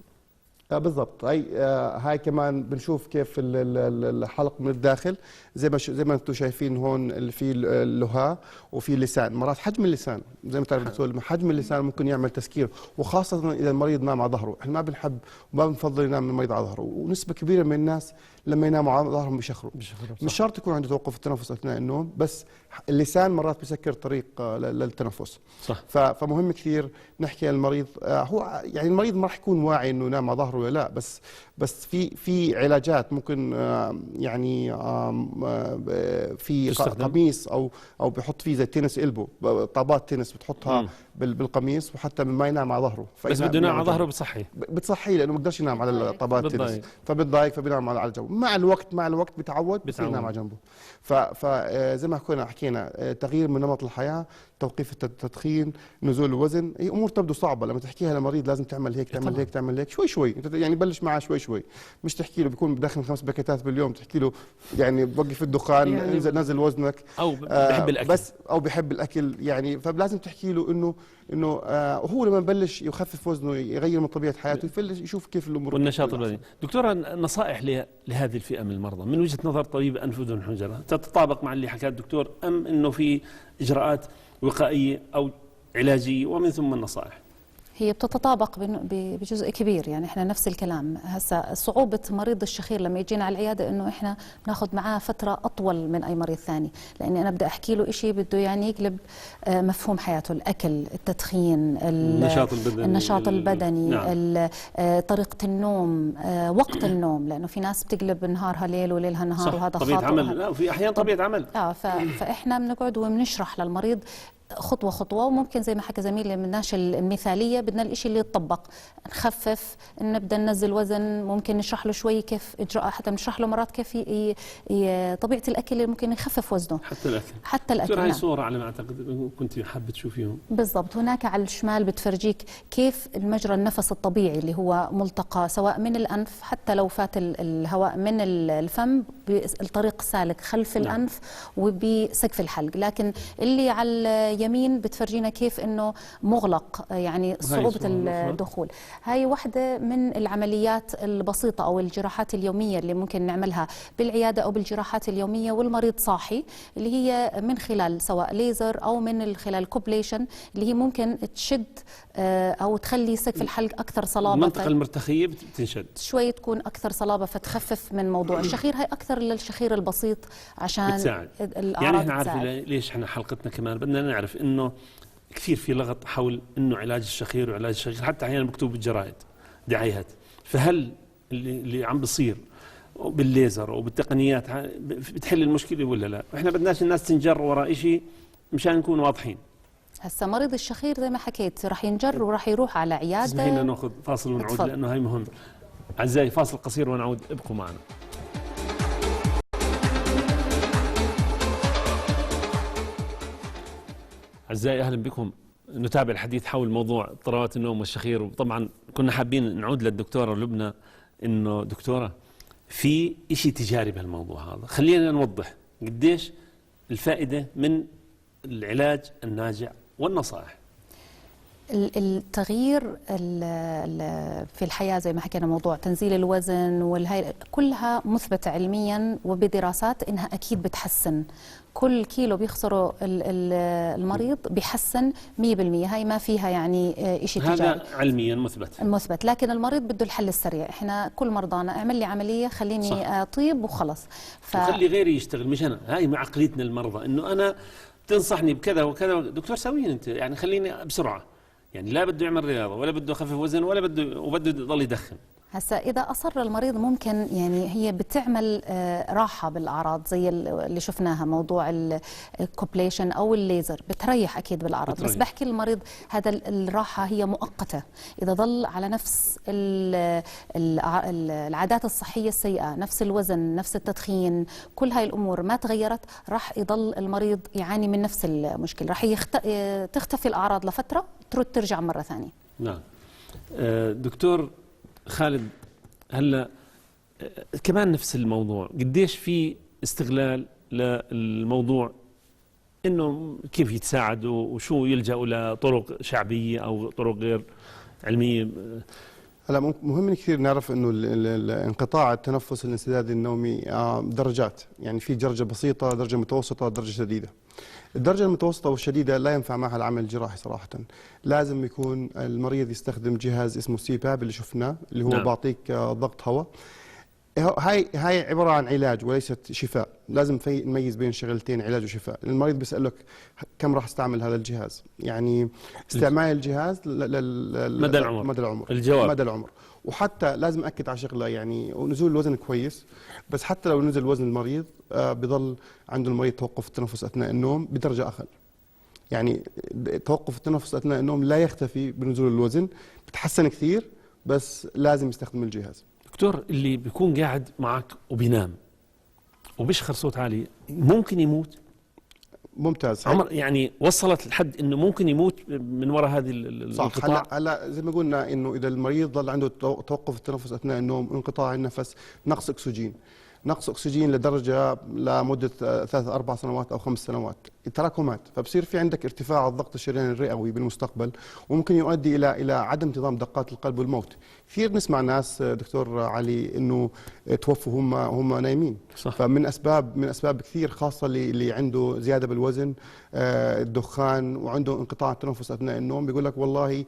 بالضبط، هاي كمان بنشوف كيف الحلق من الداخل، زي ما انتم شايفين هون اللي في اللهاء وفي اللسان. مرات حجم اللسان زي ما تعرف دكتور، حجم اللسان ممكن يعمل تسكير، وخاصة إذا المريض نام على ظهره. احنا ما بنحب وما بنفضل ينام المريض على ظهره، ونسبة كبيرة من الناس لما يناموا على ظهرهم بيشخروا. مش شرط يكون عنده توقف التنفس أثناء النوم، بس اللسان مرات بيسكر طريق للتنفس. صح. فمهم كثير نحكي للمريض، هو يعني المريض ما راح يكون واعي انه ينام على ظهره ولا لا، بس في علاجات ممكن يعني في قميص او بحط فيه زي تنس إلبو، طابات تنس بتحطها بالقميص، وحتى ما ينام على ظهره. بس بده ينام على ظهره بتصحيه لانه ما بقدرش ينام على طابات التنس، فبتضايق، فبينام على جنبه. مع الوقت بيتعود ينام على جنبه. فزي ما حكينا تغيير من نمط الحياة، توقيف التدخين، نزول الوزن، هي امور تبدو صعبه لما تحكيها للمريض. لازم تعمل هيك، تعمل هيك، تعمل هيك، شوي يعني بلش معاه شوي. مش تحكي له بيكون بدخن 5 باكيتات باليوم تحكي له يعني وقف الدخان، يعني نزل وزنك، او بحب الاكل، او بحب الاكل يعني. فلازم تحكي له انه هو لما يبلش يخفف وزنه، يغير من طبيعه حياته، يبلش يشوف كيف الامور والنشاط البدني. دكتوره، نصائح لهذه الفئه من المرضى من وجهه نظر طبيب انف واذن وحنجره تتطابق مع اللي حكاه الدكتور، ام انه في اجراءات وقائيه او علاجيه ومن ثم النصائح؟ هي بتتطابق بجزء كبير، يعني احنا نفس الكلام. هسا صعوبة مريض الشخير لما يجينا على العيادة انه احنا بناخذ معاه فترة اطول من اي مريض ثاني، لاني انا بدي احكي له شيء بده يعني يقلب مفهوم حياته، الاكل، التدخين، النشاط البدني نعم. طريقة النوم، وقت النوم، لانه في ناس بتقلب نهارها ليل وليلها نهار، وهذا طبيعة خاطئ. عمل، لا وفي احيان طبيعة عمل. فاحنا بنقعد وبنشرح للمريض خطوة خطوة، وممكن زي ما حكى زميلي من الناس المثالية، بدنا الإشي اللي يتطبق، نخفف، نبدأ ننزل وزن، ممكن نشرح له شوي كيف إجراء، حتى نشرح له مرات كيف طبيعة الأكل اللي ممكن يخفف وزنه. حتى الأكل. هاي صورة على ما أعتقد كنت حابة تشوفيهم. بالضبط، هناك على الشمال بتفرجيك كيف المجرى النفس الطبيعي اللي هو ملتقى سواء من الأنف، حتى لو فات الهواء من الفم بالطريق السالك خلف الأنف وبسقف الحلق، لكن اللي على يمين بتفرجينا كيف انه مغلق، يعني صعوبة الدخول. هاي واحدة من العمليات البسيطة او الجراحات اليومية اللي ممكن نعملها بالعيادة او بالجراحات اليومية والمريض صاحي، اللي هي من خلال سواء ليزر او من خلال كوبليشن، اللي هي ممكن تشد او تخلي سقف الحلق اكثر صلابة. المنطقة المرتخية بتنشد شوي، تكون اكثر صلابة، فتخفف من موضوع الشخير. هاي اكثر للشخير البسيط عشان بتساعد. يعني احنا عارفين ليش احنا حلقتنا كمان بدنا نعرف انه كثير في لغط حول انه علاج الشخير وعلاج الشخير، حتى احيانا مكتوب بالجرائد دعايات. فهل اللي عم بصير بالليزر وبالتقنيات بتحل المشكله ولا لا؟ احنا بدناش الناس تنجر وراء شيء مشان نكون واضحين. هسا مريض الشخير زي ما حكيت راح ينجر وراح يروح على عياده. اسمحينا ناخذ فاصل ونعود لانه هاي مهم. اعزائي فاصل قصير ونعود، ابقوا معنا. أعزائي أهلا بكم. نتابع الحديث حول موضوع اضطرابات النوم والشخير، وطبعا كنا حابين نعود للدكتورة لبنى. إنه دكتورة في إشي تجاري بهالموضوع هذا، خلينا نوضح قديش الفائدة من العلاج الناجع والنصائح. التغيير في الحياة زي ما حكينا، موضوع تنزيل الوزن والهاي كلها مثبتة علميا وبدراسات إنها أكيد بتحسن. كل كيلو بيخسره المريض بيحسن 100%، هاي ما فيها يعني شيء تجاري، هذا علميا مثبت. لكن المريض بده الحل السريع. احنا كل مرضانا اعمل لي عملية خليني اطيب وخلص، وخلي غيري يشتغل مش أنا. هاي مع عقليتنا المرضى، إنه أنا تنصحني بكذا وكذا، دكتور سوين أنت يعني خليني بسرعة، يعني لا بده يعمل رياضة ولا بده يخفف وزن ولا بده يضل يدخن. هسا إذا أصر المريض ممكن يعني هي بتعمل راحة بالأعراض زي اللي شفناها، موضوع الكوبليشن أو الليزر بتريح أكيد بالأعراض، بس بحكي للمريض هذا الراحة هي مؤقتة. إذا ظل على نفس العادات الصحية السيئة، نفس الوزن، نفس التدخين، كل هاي الأمور ما تغيرت، راح يضل المريض يعاني من نفس المشكلة، راح تختفي الأعراض لفترة ترجع مرة ثانية. نعم. دكتور خالد، هلا كمان نفس الموضوع، قديش في استغلال للموضوع انه كيف يتساعدوا وشو يلجأوا لطرق شعبية او طرق غير علمية؟ هلا مهم كثير نعرف انه انقطاع التنفس الانسدادي النومي درجات، يعني في درجة بسيطة، درجة متوسطة، درجة شديدة. الدرجة المتوسطة والشديدة لا ينفع معها العمل الجراحي صراحة. لازم يكون المريض يستخدم جهاز اسمه CPAP اللي شفناه، اللي هو نعم. بعطيك ضغط هواء. هاي عبارة عن علاج وليست شفاء. لازم نميز بين شغلتين، علاج وشفاء. المريض بيسألك كم راح استعمل هذا الجهاز، يعني استعمال الجهاز مدى العمر. الجواب مدى العمر. وحتى لازم أكد على شغلة، يعني ونزول الوزن كويس، بس حتى لو نزل وزن المريض بضل عنده المريض توقف التنفس أثناء النوم بدرجة أقل. يعني توقف التنفس أثناء النوم لا يختفي بنزول الوزن، بتحسن كثير، بس لازم يستخدم الجهاز. دكتور، اللي بيكون قاعد معك وبينام وبيشخر صوت عالي ممكن يموت؟ ممتاز. عمر يعني وصلت لحد انه ممكن يموت من وراء هذه الانقطاع؟ هلا زي ما قلنا انه اذا المريض ضل عنده توقف التنفس اثناء النوم، انقطاع النفس، نقص اكسجين لدرجه لمده 3-4 سنوات او 5 سنوات، تراكمات، فبصير في عندك ارتفاع الضغط الشرياني الرئوي بالمستقبل، وممكن يؤدي الى عدم انتظام دقات القلب والموت. كثير نسمع ناس دكتور علي انه توفوا هم نايمين. صح. فمن اسباب كثير، خاصه اللي عنده زياده بالوزن، الدخان، وعنده انقطاع التنفس اثناء النوم، بيقول لك والله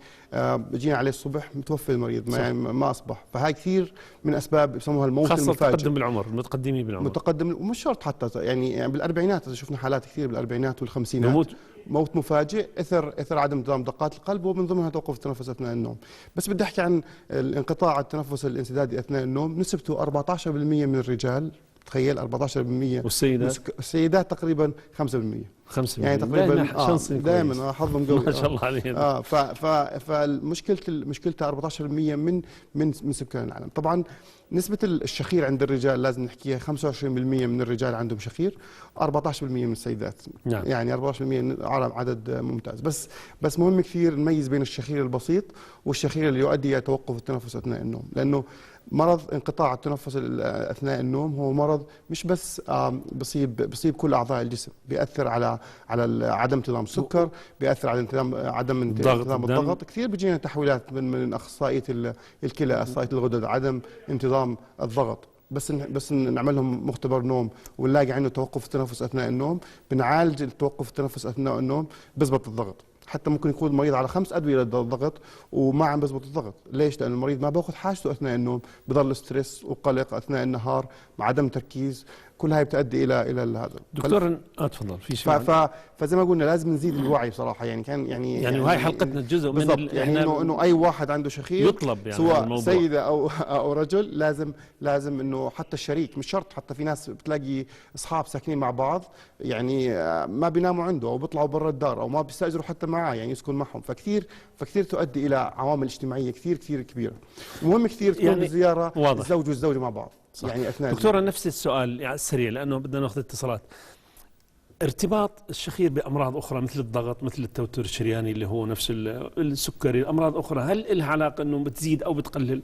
جينا عليه الصبح متوفي المريض، ما اصبح. فهاي كثير من اسباب بسموها الموت خاصة المفاجئ. تقدم بالعمر، المتقدمين بالعمر، ومش شرط حتى يعني بالاربعينات، شفنا حالات كثير بالاربعينات والخمسينات موت مفاجئ اثر عدم انتظام دقات القلب، ومن ضمنها توقف التنفس اثناء النوم. بس بدي احكي عن الانقطاع التنفس الانسدادي اثناء النوم، نسبته 14% من الرجال، تخيل 14%. والسيدات تقريبا 5%. يعني تقريبا دائما حظهم قوي ما شاء الله عليهم. فمشكلتها 14% من سكان العالم. طبعا نسبة الشخير عند الرجال لازم نحكيها، 25% من الرجال عندهم شخير، 14% من السيدات. نعم. يعني 14% عدد ممتاز. بس مهم كثير نميز بين الشخير البسيط والشخير اللي يؤدي الى توقف التنفس اثناء النوم، لانه مرض انقطاع التنفس اثناء النوم هو مرض مش بس بصيب كل اعضاء الجسم، بياثر على عدم انتظام السكر، بياثر على عدم انتظام الضغط. كثير بيجينا تحويلات من اخصائيه الكلى، اخصائيه الغدد، عدم انتظام الضغط. بس نعمل لهم مختبر نوم ونلاقي عنده توقف التنفس اثناء النوم، بنعالج توقف التنفس اثناء النوم، بزبط الضغط. حتى ممكن يكون المريض على 5 أدوية للضغط وما عم بزبط الضغط. ليش؟ لأن المريض ما باخذ حاجته أثناء النوم، بضل ستريس وقلق أثناء النهار مع عدم تركيز، كل هاي بتؤدي إلى هذا. دكتور تفضل. في شيء فزي ما قلنا لازم نزيد الوعي بصراحة. يعني وهي حلقتنا جزء من يعني إنه أي واحد عنده شخير يطلب، يعني سواء سيدة أو رجل، لازم إنه حتى الشريك، مش شرط، حتى في ناس بتلاقي أصحاب ساكنين مع بعض، يعني ما بيناموا عنده أو بيطلعوا برا الدار أو ما بيستأجروا حتى معاه، يعني يسكن معهم. فكثير تؤدي إلى عوامل اجتماعية كثير كبيرة. المهم كثير تكون يعني الزيارة الزوج والزوجة مع بعض. صح. يعني أثناء دكتورة، نفس السؤال يعني سريع لأنه بدنا ناخذ اتصالات. ارتباط الشخير بأمراض أخرى مثل الضغط، مثل التوتر الشرياني اللي هو نفس السكري، الأمراض أخرى، هل لها علاقة أنه بتزيد أو بتقلل؟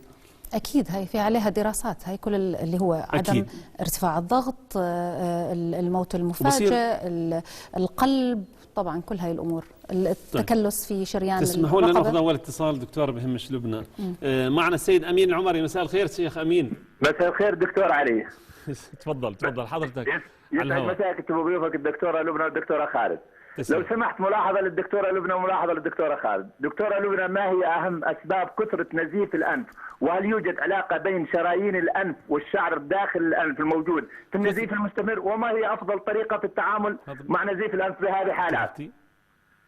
أكيد، هاي في عليها دراسات، هاي كل اللي هو عدم ارتفاع الضغط، الموت المفاجئ، القلب، طبعا كل هاي الامور، التكلس في شريان تسمحوا لنا الرقبة. ناخذ اول اتصال دكتور بهمش لبنى. معنا السيد امين العمري. مساء الخير شيخ امين. مساء الخير دكتور علي. تفضل حضرتك على يسعد الهواء. مساك بضيوفك الدكتوره لبنى والدكتوره خالد. تسلم. لو سمحت ملاحظه للدكتوره لبنى وملاحظه للدكتوره خالد. دكتوره لبنى، ما هي اهم اسباب كثره نزيف الانف؟ وهل يوجد علاقه بين شرايين الانف والشعر داخل الانف الموجود في النزيف المستمر؟ وما هي افضل طريقه في التعامل مع نزيف الانف بهذه الحالات؟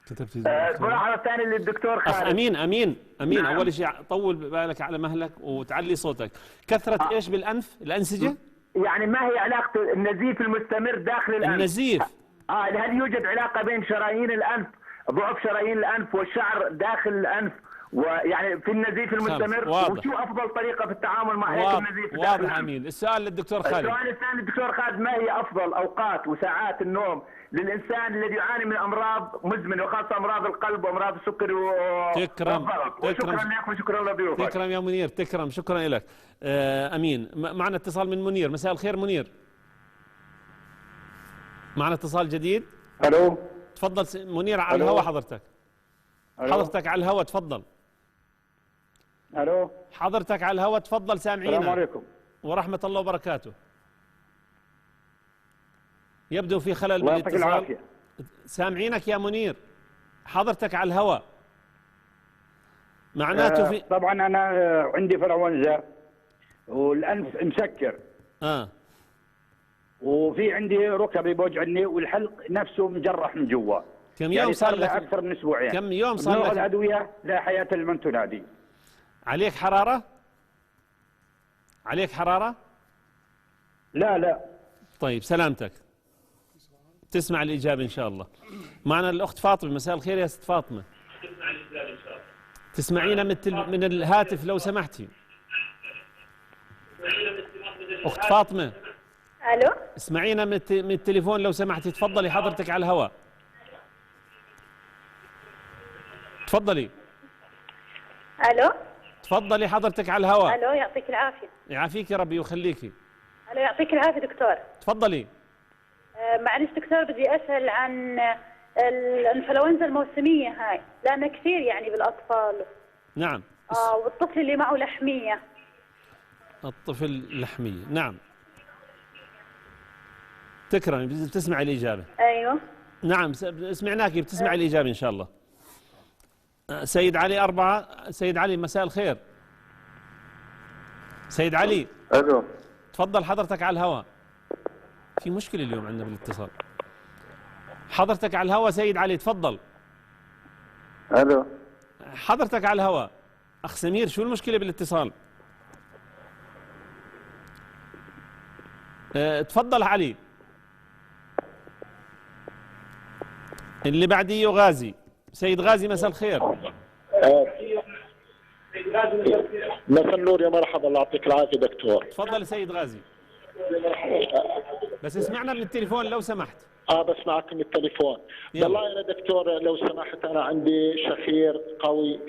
كتبتي الملاحظه الثانيه للدكتور اخ خالد. امين. نعم. اول شيء طول بالك على مهلك وتعلي صوتك. كثره ايش بالانف؟ الانسجه؟ يعني ما هي علاقه النزيف المستمر داخل الانف؟ النزيف. هل يوجد علاقه بين شرايين الانف، ضعف شرايين الانف والشعر داخل الانف، ويعني في النزيف المستمر؟ وشو افضل طريقه في التعامل مع هيك النزيف داخل واضح الانف؟ امين. السؤال للدكتور خالد. السؤال الثاني للدكتور خالد، ما هي افضل اوقات وساعات النوم للانسان الذي يعاني من امراض مزمنه وخاصه امراض القلب وامراض السكري تكرم. وشكرا لك وشكرا لضيوفك. تكرم يا منير. تكرم. شكرا لك. امين. معنا اتصال من منير. مساء الخير منير. معنا اتصال جديد. الو. تفضل منير على الهواء حضرتك. حضرتك على الهواء تفضل. الو. حضرتك على الهواء تفضل سامعينا. السلام عليكم ورحمة الله وبركاته. يبدو في خلل الله يعطيك بالاتصال. العافية. سامعينك يا منير. حضرتك على الهواء. معناته في طبعا انا عندي فرونزا والانف مسكر، وفي عندي ركبي بوجعني والحلق نفسه مجرح من جوا. كم يوم يعني صار لك؟ اكثر من اسبوعين. كم يوم صار نوع لك؟ الادويه لا حياه لمن تنادي. عليك حرارة؟ عليك حرارة؟ لا. طيب سلامتك. تسمع الإجابة إن شاء الله. معنا الأخت فاطمة. مساء الخير يا ست فاطمة. تسمعينا من الهاتف لو سمحتي. أخت فاطمة. الو. اسمعينا من التليفون لو سمحتي. تفضلي حضرتك على الهواء. تفضلي. الو. تفضلي حضرتك على الهواء. الو، يعطيك العافيه. يعافيك يا ربي ويخليكي. الو، يعطيك العافيه دكتور. تفضلي. معلش دكتور، بدي اسال عن الانفلونزا الموسميه هاي، لانها كثير يعني بالاطفال. نعم. والطفل اللي معه لحميه. الطفل لحمية. نعم. تكرمي بتسمعي الإجابة. ايوه. نعم سمعناكي بتسمعي الإجابة إن شاء الله. سيد علي 4. سيد علي مساء الخير. سيد علي. الو. تفضل حضرتك على الهواء. في مشكلة اليوم عندنا بالاتصال. حضرتك على الهواء سيد علي تفضل. الو. حضرتك على الهواء. أخ سمير شو المشكلة بالاتصال؟ تفضل علي. اللي بعديه غازي. سيد غازي مساء الخير. مساء النور يا مرحبا. الله يعطيك العافيه دكتور. تفضل سيد غازي. بس اسمعنا من التليفون لو سمحت. بسمعك من التليفون. والله يا دكتور لو سمحت انا عندي شخير قوي،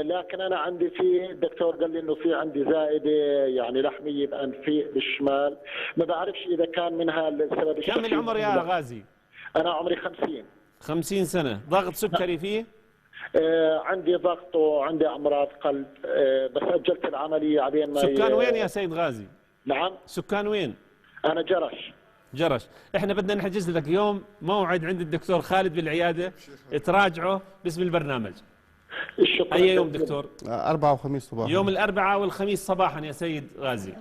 لكن انا عندي الدكتور قال لي انه في عندي زائده يعني لحميه بانفي بالشمال، ما بعرفش اذا كان منها السبب. كم العمر يا غازي؟ انا عمري 50. 50 سنة. ضغط سكري فيه؟ عندي ضغط وعندي امراض قلب، بس اجلت العمليه عبين ما سكان وين يا سيد غازي؟ نعم. سكان وين؟ انا جرش. احنا بدنا نحجز لك يوم موعد عند الدكتور خالد بالعيادة تراجعه باسم البرنامج. أي يوم دكتور؟ 4 وخميس صباحا. يوم الأربعاء والخميس صباحا يا سيد غازي.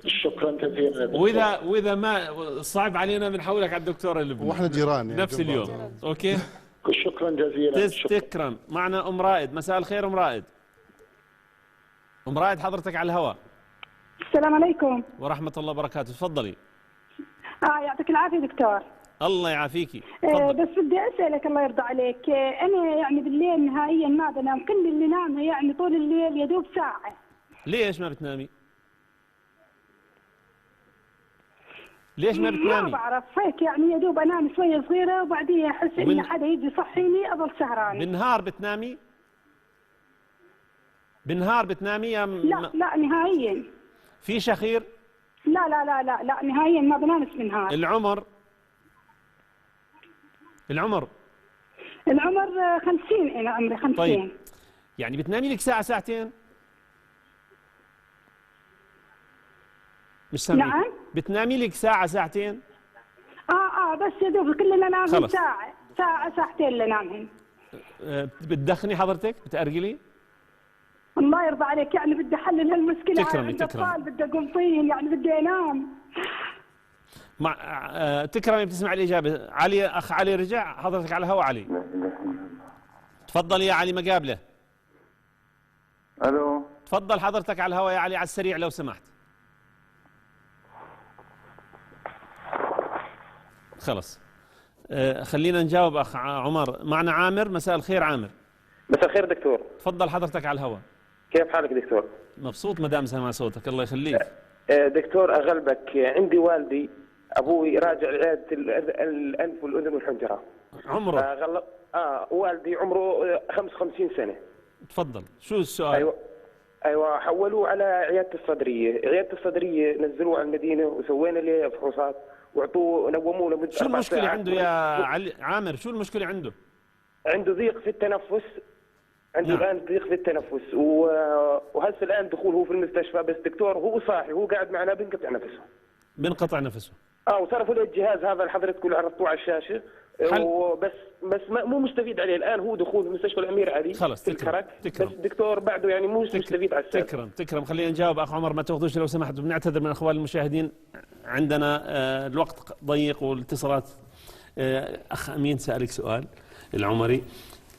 شكرا جزيلا. وإذا ما صعب علينا بنحولك على الدكتور اللبناني. واحنا جيران يعني نفس اليوم. أوكي. شكرا جزيلا. تكرم. معنا أم رائد. مساء الخير أم رائد. أم رائد حضرتك على الهواء. السلام عليكم ورحمة الله وبركاته. تفضلي. يعطيك العافية دكتور. الله يعافيكي. بس بدي أسألك الله يرضى عليك، أنا يعني بالليل نهائيا ما بنام، كل اللي نامه يعني طول الليل يدوب ساعة. ليش ما بتنامي؟ ليش ما بتنامي؟ ما بعرف، هيك يعني يدوب أنام شوية صغيرة وبعدين أحس إن حدا يجي يصحيني أضل سهرانة. بالنهار بتنامي؟ بالنهار بتنامي يا لا نهائيا. في شخير؟ لا نهائيا ما بنامش بالنهار. العمر العمر 50. انا عمري 50. طيب يعني بتنامي لك ساعة ساعتين؟ مش سامعك. نعم. بتنامي لك ساعة ساعتين؟ بس يا دوب كلنا ننام خلص. ساعة ساعتين اللي ننامهم. بتدخني حضرتك؟ بتأرجلي؟ الله يرضى عليك، يعني بدي احلل هالمشكلة. تكرمي. عندي أطفال بدي اقوم فيهم، يعني بدي انام. تكرمي بتسمع الإجابة. علي، أخ علي رجع، حضرتك على الهواء. علي تفضل يا علي مقابله. الو تفضل حضرتك على الهواء يا علي، على السريع لو سمحت. خلص. خلينا نجاوب أخ عمر. معنا عامر. مساء الخير عامر. مساء الخير دكتور. تفضل حضرتك على الهواء. كيف حالك دكتور؟ مبسوط مدام سمع صوتك، الله يخليك. دكتور أغلبك، عندي والدي أبوي راجع عيادة الأنف والأذن والحنجرة. عمره؟ والدي عمره 55 سنة. تفضل، شو السؤال؟ أيوة حولوه على عيادة الصدرية. عيادة الصدرية نزلوه على المدينة وسوينا له فحوصات وعطوه نوموه لمدة 4 ساعات. شو المشكلة عنده يا علي عامر؟ شو المشكلة عنده؟ عنده ضيق في التنفس. عنده نعم. الآن ضيق في التنفس وهسه الآن دخول هو في المستشفى، بس دكتور هو صاحي، هو قاعد معنا بنقطع نفسه. بنقطع نفسه. وصرفوا له الجهاز هذا اللي حضرتك عرضتوه على الشاشة. بس مو مستفيد عليه الآن. هو دخول في مستشفى الأمير علي. خلاص تكرم. بس دكتور بعده يعني مو مستفيد على السالفة. تكرم. خلينا نجاوب أخ عمر، ما تاخذوش لو سمحت. بنعتذر من أخوان المشاهدين، عندنا الوقت ضيق والاتصالات. أخ أمين سألك سؤال العمري.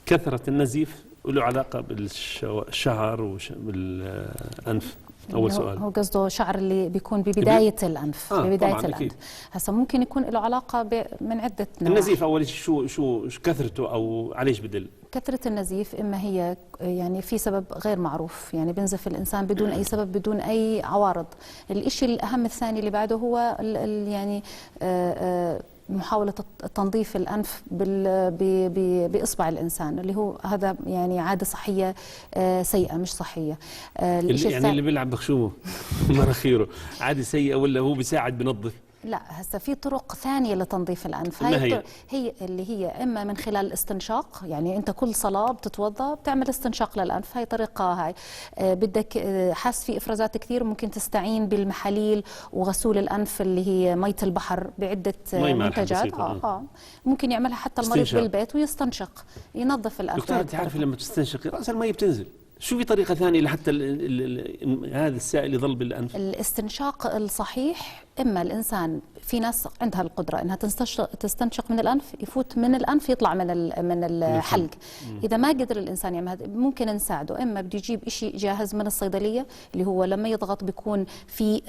كثرة النزيف له علاقة بالشعر وبالأنف؟ أول سؤال. هو قصده شعر اللي بيكون ببداية الأنف. ببداية الأنف. هسا ممكن يكون له علاقة من عدة نواحي. النزيف أول شيء شو كثرته أو عليش بدل؟ كثرة النزيف إما هي يعني في سبب غير معروف، يعني بينزف الإنسان بدون أي سبب، بدون أي عوارض. الإشي الأهم الثاني اللي بعده هو يعني محاولة تنظيف الأنف بإصبع الإنسان، اللي هو هذا يعني عادة صحية سيئة مش صحية. اللي بيلعب بخشومه مناخيره عادة سيئة ولا هو بيساعد بنظف؟ لا، هسه في طرق ثانية لتنظيف الأنف. هي اللي هي إما من خلال الاستنشاق، يعني أنت كل صلاة بتتوضأ بتعمل استنشاق للأنف. هاي طريقة. هاي بدك حاس في إفرازات كثير، ممكن تستعين بالمحاليل وغسول الأنف اللي هي مية البحر بعدة منتجات. ممكن يعملها حتى المريض بالبيت ويستنشق ينظف الأنف. دكتور أنت عارف لما تستنشق رأس المية بتنزل، شو في طريقة ثانية لحتى هذا السائل يظل بالأنف؟ الاستنشاق الصحيح، إما الإنسان في ناس عندها القدرة إنها تستنشق من الأنف، يفوت من الأنف يطلع من الحلق. إذا ما قدر الإنسان يعمل هذا ممكن نساعده. إما بده يجيب إشي جاهز من الصيدلية اللي هو لما يضغط بيكون في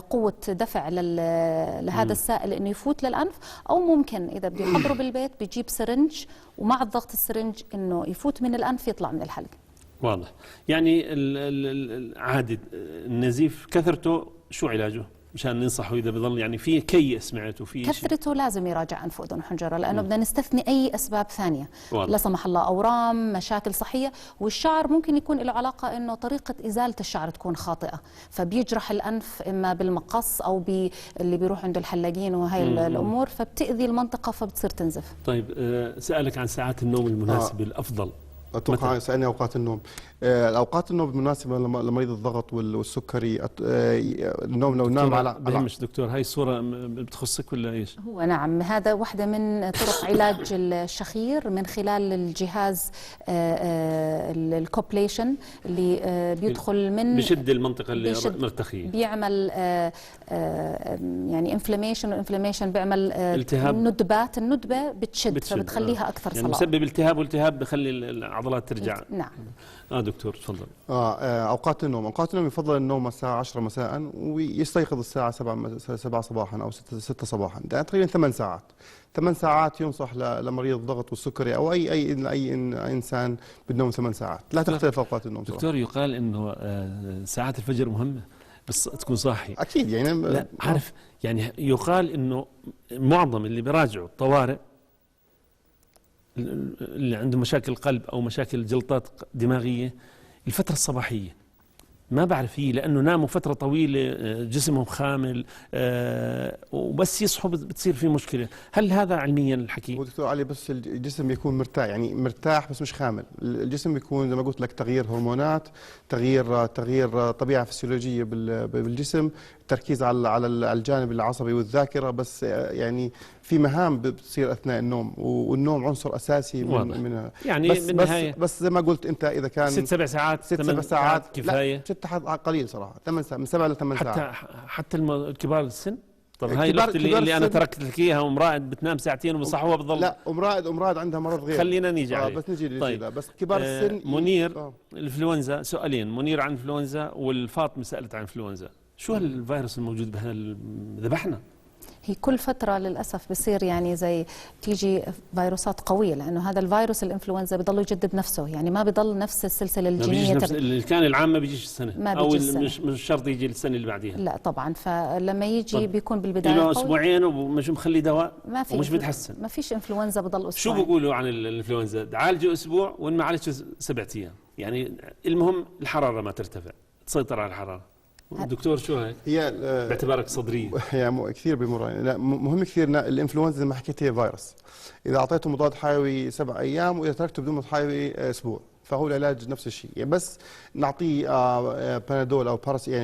قوة دفع لهذا السائل إنه يفوت للأنف، أو ممكن إذا بده يحضره بالبيت بيجيب سرنج ومع الضغط السرنج إنه يفوت من الأنف يطلع من الحلق. واضح. يعني عادة النزيف كثرته شو علاجه مشان ننصحه إذا بضل يعني في كي سمعته في كثرته لازم يراجع أنف وأذن وحنجرة، لأنه بدنا نستثني أي أسباب ثانية. لا سمح الله أورام، مشاكل صحية. والشعر ممكن يكون له علاقة إنه طريقة إزالة الشعر تكون خاطئة، فبيجرح الأنف إما بالمقص أو اللي بيروح عند الحلاقين وهي الأمور، فبتأذي المنطقة فبتصير تنزف. طيب سألك عن ساعات النوم المناسبة الأفضل. اتوقع سألني اوقات النوم. الاوقات النوم المناسبه لمريض الضغط والسكري. النوم لو نام على بهمش دكتور، هاي الصوره بتخصك ولا ايش؟ هو نعم، هذا واحدة من طرق علاج الشخير من خلال الجهاز الكوبليشن اللي بيدخل من بشد المنطقه اللي مرتخيه، بيعمل يعني انفلاميشن، والانفلاميشن بيعمل التهاب. الندبه بتشد فبتخليها اكثر صلابه. يعني مسبب التهاب، والالتهاب بخلي العضلات ترجع. نعم. دكتور تفضل. اوقات النوم يفضل النوم الساعه 10 مساء ويستيقظ الساعه 7 صباحا او 6 صباحا، يعني تقريبا 8 ساعات. 8 ساعات ينصح لمريض الضغط والسكري او اي انسان بالنوم 8 ساعات. لا تختلف اوقات النوم. دكتور يقال انه ساعات الفجر مهمه بس تكون صاحي. اكيد يعني لا عارف، يعني يقال انه معظم اللي بيراجعوا الطوارئ اللي عنده مشاكل قلب أو مشاكل جلطات دماغية الفترة الصباحية ما بعرف فيه، لأنه ناموا فترة طويلة، جسمهم خامل، وبس يصحوا بتصير في مشكلة. هل هذا علميا الحكي؟ دكتور علي، بس الجسم يكون مرتاح، يعني مرتاح بس مش خامل. الجسم بيكون زي ما قلت لك تغيير هرمونات، تغيير طبيعة فسيولوجية بالجسم، تركيز على الجانب العصبي والذاكرة، بس يعني في مهام بتصير أثناء النوم، والنوم عنصر أساسي من يعني بس زي ما قلت أنت، إذا كان 6-7 ساعات 6-7 ساعات كفاية. 6 قليل صراحة، 8 ساعات، من 7 ل 8 ساعات. حتى الكبار السن. طب هاي الأخت اللي أنا تركت لك إياها، أم بتنام ساعتين وبصحوها بتضل. لا، أم رائد عندها مرض غير. خلينا نيجي عليه. بس نجي طيب. بس كبار السن. منير، الإنفلونزا سؤالين، منير عن الإنفلونزا والفاطمة سألت عن الإنفلونزا. شو هالفيروس الموجود ذبحنا؟ هي كل فترة للأسف بصير يعني زي تيجي فيروسات قوية، لأنه هذا الفيروس الإنفلونزا بيضل يجدد نفسه، يعني ما بيضل نفس السلسلة الجينية. اللي كان العام ما بيجيش السنة، ما أو بيجي السنة. مش شرط يجي السنة اللي بعديها. لا طبعا، فلما يجي بيكون بالبداية له أسبوعين ومش مخلي دواء ومش بتحسن. ما فيش إنفلونزا بضل أسبوع. شو بيقولوا عن الإنفلونزا؟ عالجوا أسبوع وإن ما عالجوا 7 أيام، يعني المهم الحرارة ما ترتفع، تسيطر على الحرارة. دكتور شو هيك؟ هي باعتبارك صدريه. هي كثير بمر. لا، مهم كثير. الانفلونزا زي ما حكيت هي فيروس، اذا اعطيته مضاد حيوي 7 ايام واذا تركته بدون مضاد حيوي اسبوع، فهو العلاج نفس الشيء. يعني بس نعطيه بانادول او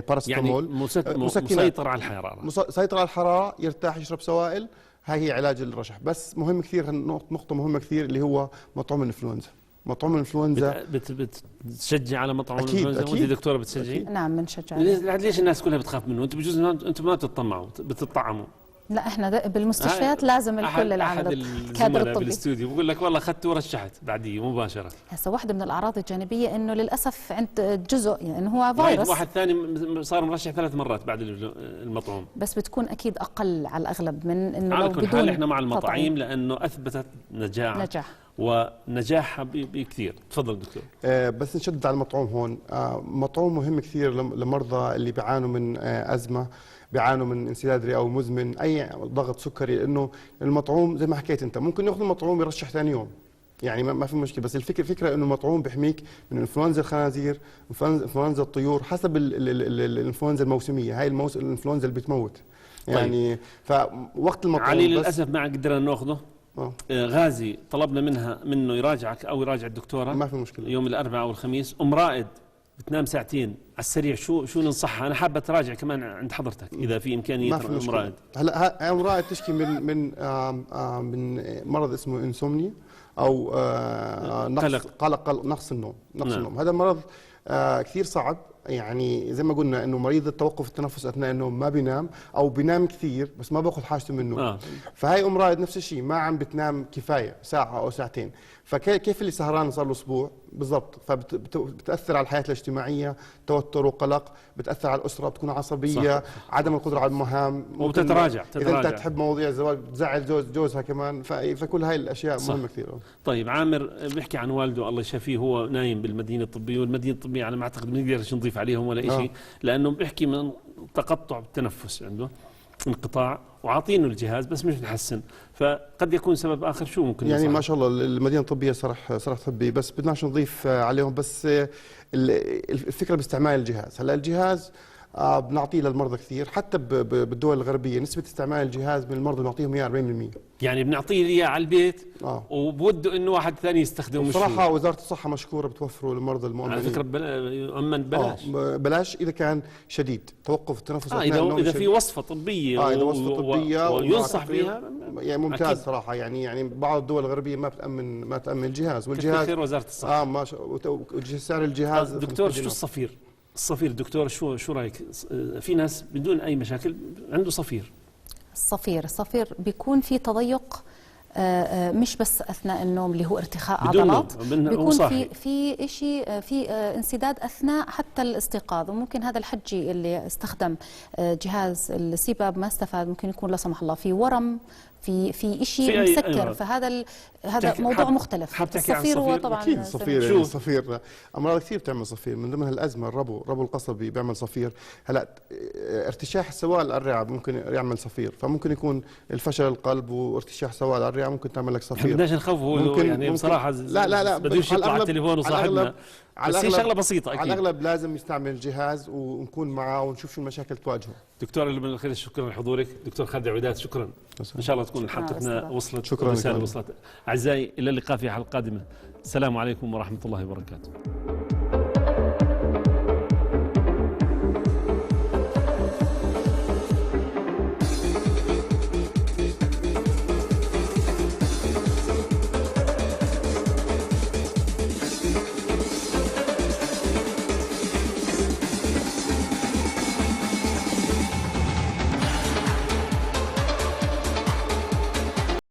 باراستامول، يعني مسيطر على الحراره، مسيطر على الحراره، يرتاح، يشرب سوائل. هاي هي علاج الرشح. بس مهم كثير، نقطه مهمه كثير اللي هو مطعوم الانفلونزا. مطعوم الانفلونزا بتشجع على مطعوم الانفلونزا؟ وانت دكتوره بتشجعي؟ نعم بنشجع. ليش الناس كلها بتخاف منه؟ انتم بجوز انتم ما بتطمعوا، بتطعموا. لا، احنا بالمستشفيات لازم الكل أحد الكادر بالاستوديو بقول لك والله اخذت ورشحت بعديه مباشره. هسه واحده من الاعراض الجانبيه انه للاسف عند جزء يعني هو فيروس. واحد ثاني صار مرشح 3 مرات بعد المطعوم، بس بتكون اكيد اقل على الاغلب من انه على لو كل بدون حال احنا مع المطاعيم لانه اثبتت نجاح ونجاحها بكثير. تفضل دكتور. بس نشدد على المطعوم هون. مطعوم مهم كثير لمرضى اللي بيعانوا من ازمه، بيعانوا من انسداد رئوي مزمن، اي ضغط سكري، لانه المطعوم زي ما حكيت انت ممكن ياخذ المطعوم يرشح ثاني يوم، يعني ما في مشكله. بس الفكره انه المطعوم بيحميك من انفلونزا الخنازير، انفلونزا الطيور، حسب الانفلونزا الموسميه. هاي الانفلونزا اللي بتموت يعني. فوقت المطعوم علي للاسف ما قدرنا ناخذه. غازي طلبنا منه يراجعك او يراجع الدكتوره، ما في مشكله، يوم الاربعاء او الخميس. ام رائد بتنام ساعتين على السريع، شو ننصحها؟ انا حابه تراجع كمان عند حضرتك اذا في امكانيه. ام رائد هلا ام رائد تشكي من مرض اسمه انسومنيا او قلق نقص النوم. النوم هذا مرض كثير صعب. يعني زي ما قلنا انه مريض التوقف التنفس اثناء النوم ما بينام او بينام كثير بس ما باخذ حاجته من النوم. فهي ام رائد نفس الشيء، ما عم بتنام كفايه ساعه او ساعتين. فكيف اللي سهران صار له اسبوع بالضبط، فبتاثر على الحياه الاجتماعيه، توتر وقلق، بتاثر على الاسره، بتكون عصبيه، صح. عدم القدره على المهام، وبتتراجع اذا انت تحب مواضيع الزواج بتزعل جوزها كمان. فكل هاي الاشياء صح. مهمه كثير. طيب عامر بيحكي عن والده الله يشافيه، هو نايم بالمدينه الطبيه، والمدينه الطبيه على ما اعتقد ما نقدرش نضيف عليهم ولا شيء، لانه بيحكي من تقطع بالتنفس، عنده انقطاع، وعاطينه الجهاز بس مش بتحسن. فقد يكون سبب اخر. شو ممكن يعني ما شاء الله المدينه الطبيه صرح طبي، بس بدناش نضيف عليهم. بس الفكره باستعمال الجهاز. هلا الجهاز بنعطيه للمرضى كثير، حتى بالدول الغربيه نسبه استعمال الجهاز من المرضى بنعطيهم اياه 40%. يعني بنعطيه اياه على البيت وبوده انه واحد ثاني يستخدمه. بصراحه وزاره الصحه مشكوره بتوفره للمرضى المؤمنين. على فكره يؤمن بلاش اذا كان شديد توقف التنفس اذا في وصفه طبيه اذا وصفه طبيه وينصح فيها يعني ممتاز أكيد. صراحه يعني بعض الدول الغربيه ما تامن الجهاز، والجهاز خير وزاره الصحه. ما سعر الجهاز. دكتور شو الصفير دكتور شو رايك؟ في ناس بدون اي مشاكل عنده صفير. الصفير بيكون في تضيق، مش بس اثناء النوم اللي هو ارتخاء عضلات، بيكون في شيء، في انسداد اثناء حتى الاستيقاظ. وممكن هذا الحجي اللي استخدم جهاز السيباب ما استفاد، ممكن يكون لا سمح الله في ورم، في شيء مسكر. فهذا موضوع مختلف. الصفير هو طبعا اكيد الصفير امراض كثير بتعمل صفير، من ضمنها الازمه، الربو القصبي بيعمل صفير. هلا ارتشاح السوائل الرئه ممكن يعمل صفير، فممكن يكون الفشل القلب وارتشاح سوائل الرئه سريعه ممكن تعمل لك صفير. بدناش نخوفه يعني بصراحه لا بدوش يطلع على التليفون وصاحبنا، بس هي شغله بسيطه اكيد. على الاغلب لازم يستعمل الجهاز ونكون معاه ونشوف شو المشاكل تواجهه. دكتور لبنى الخير، شكرا لحضورك. دكتور خالد عويدات شكرا. ان شاء الله تكون حلقتنا وصلت، شكرا، وصلت. اعزائي الى اللقاء في حلقه قادمه. السلام عليكم ورحمه الله وبركاته.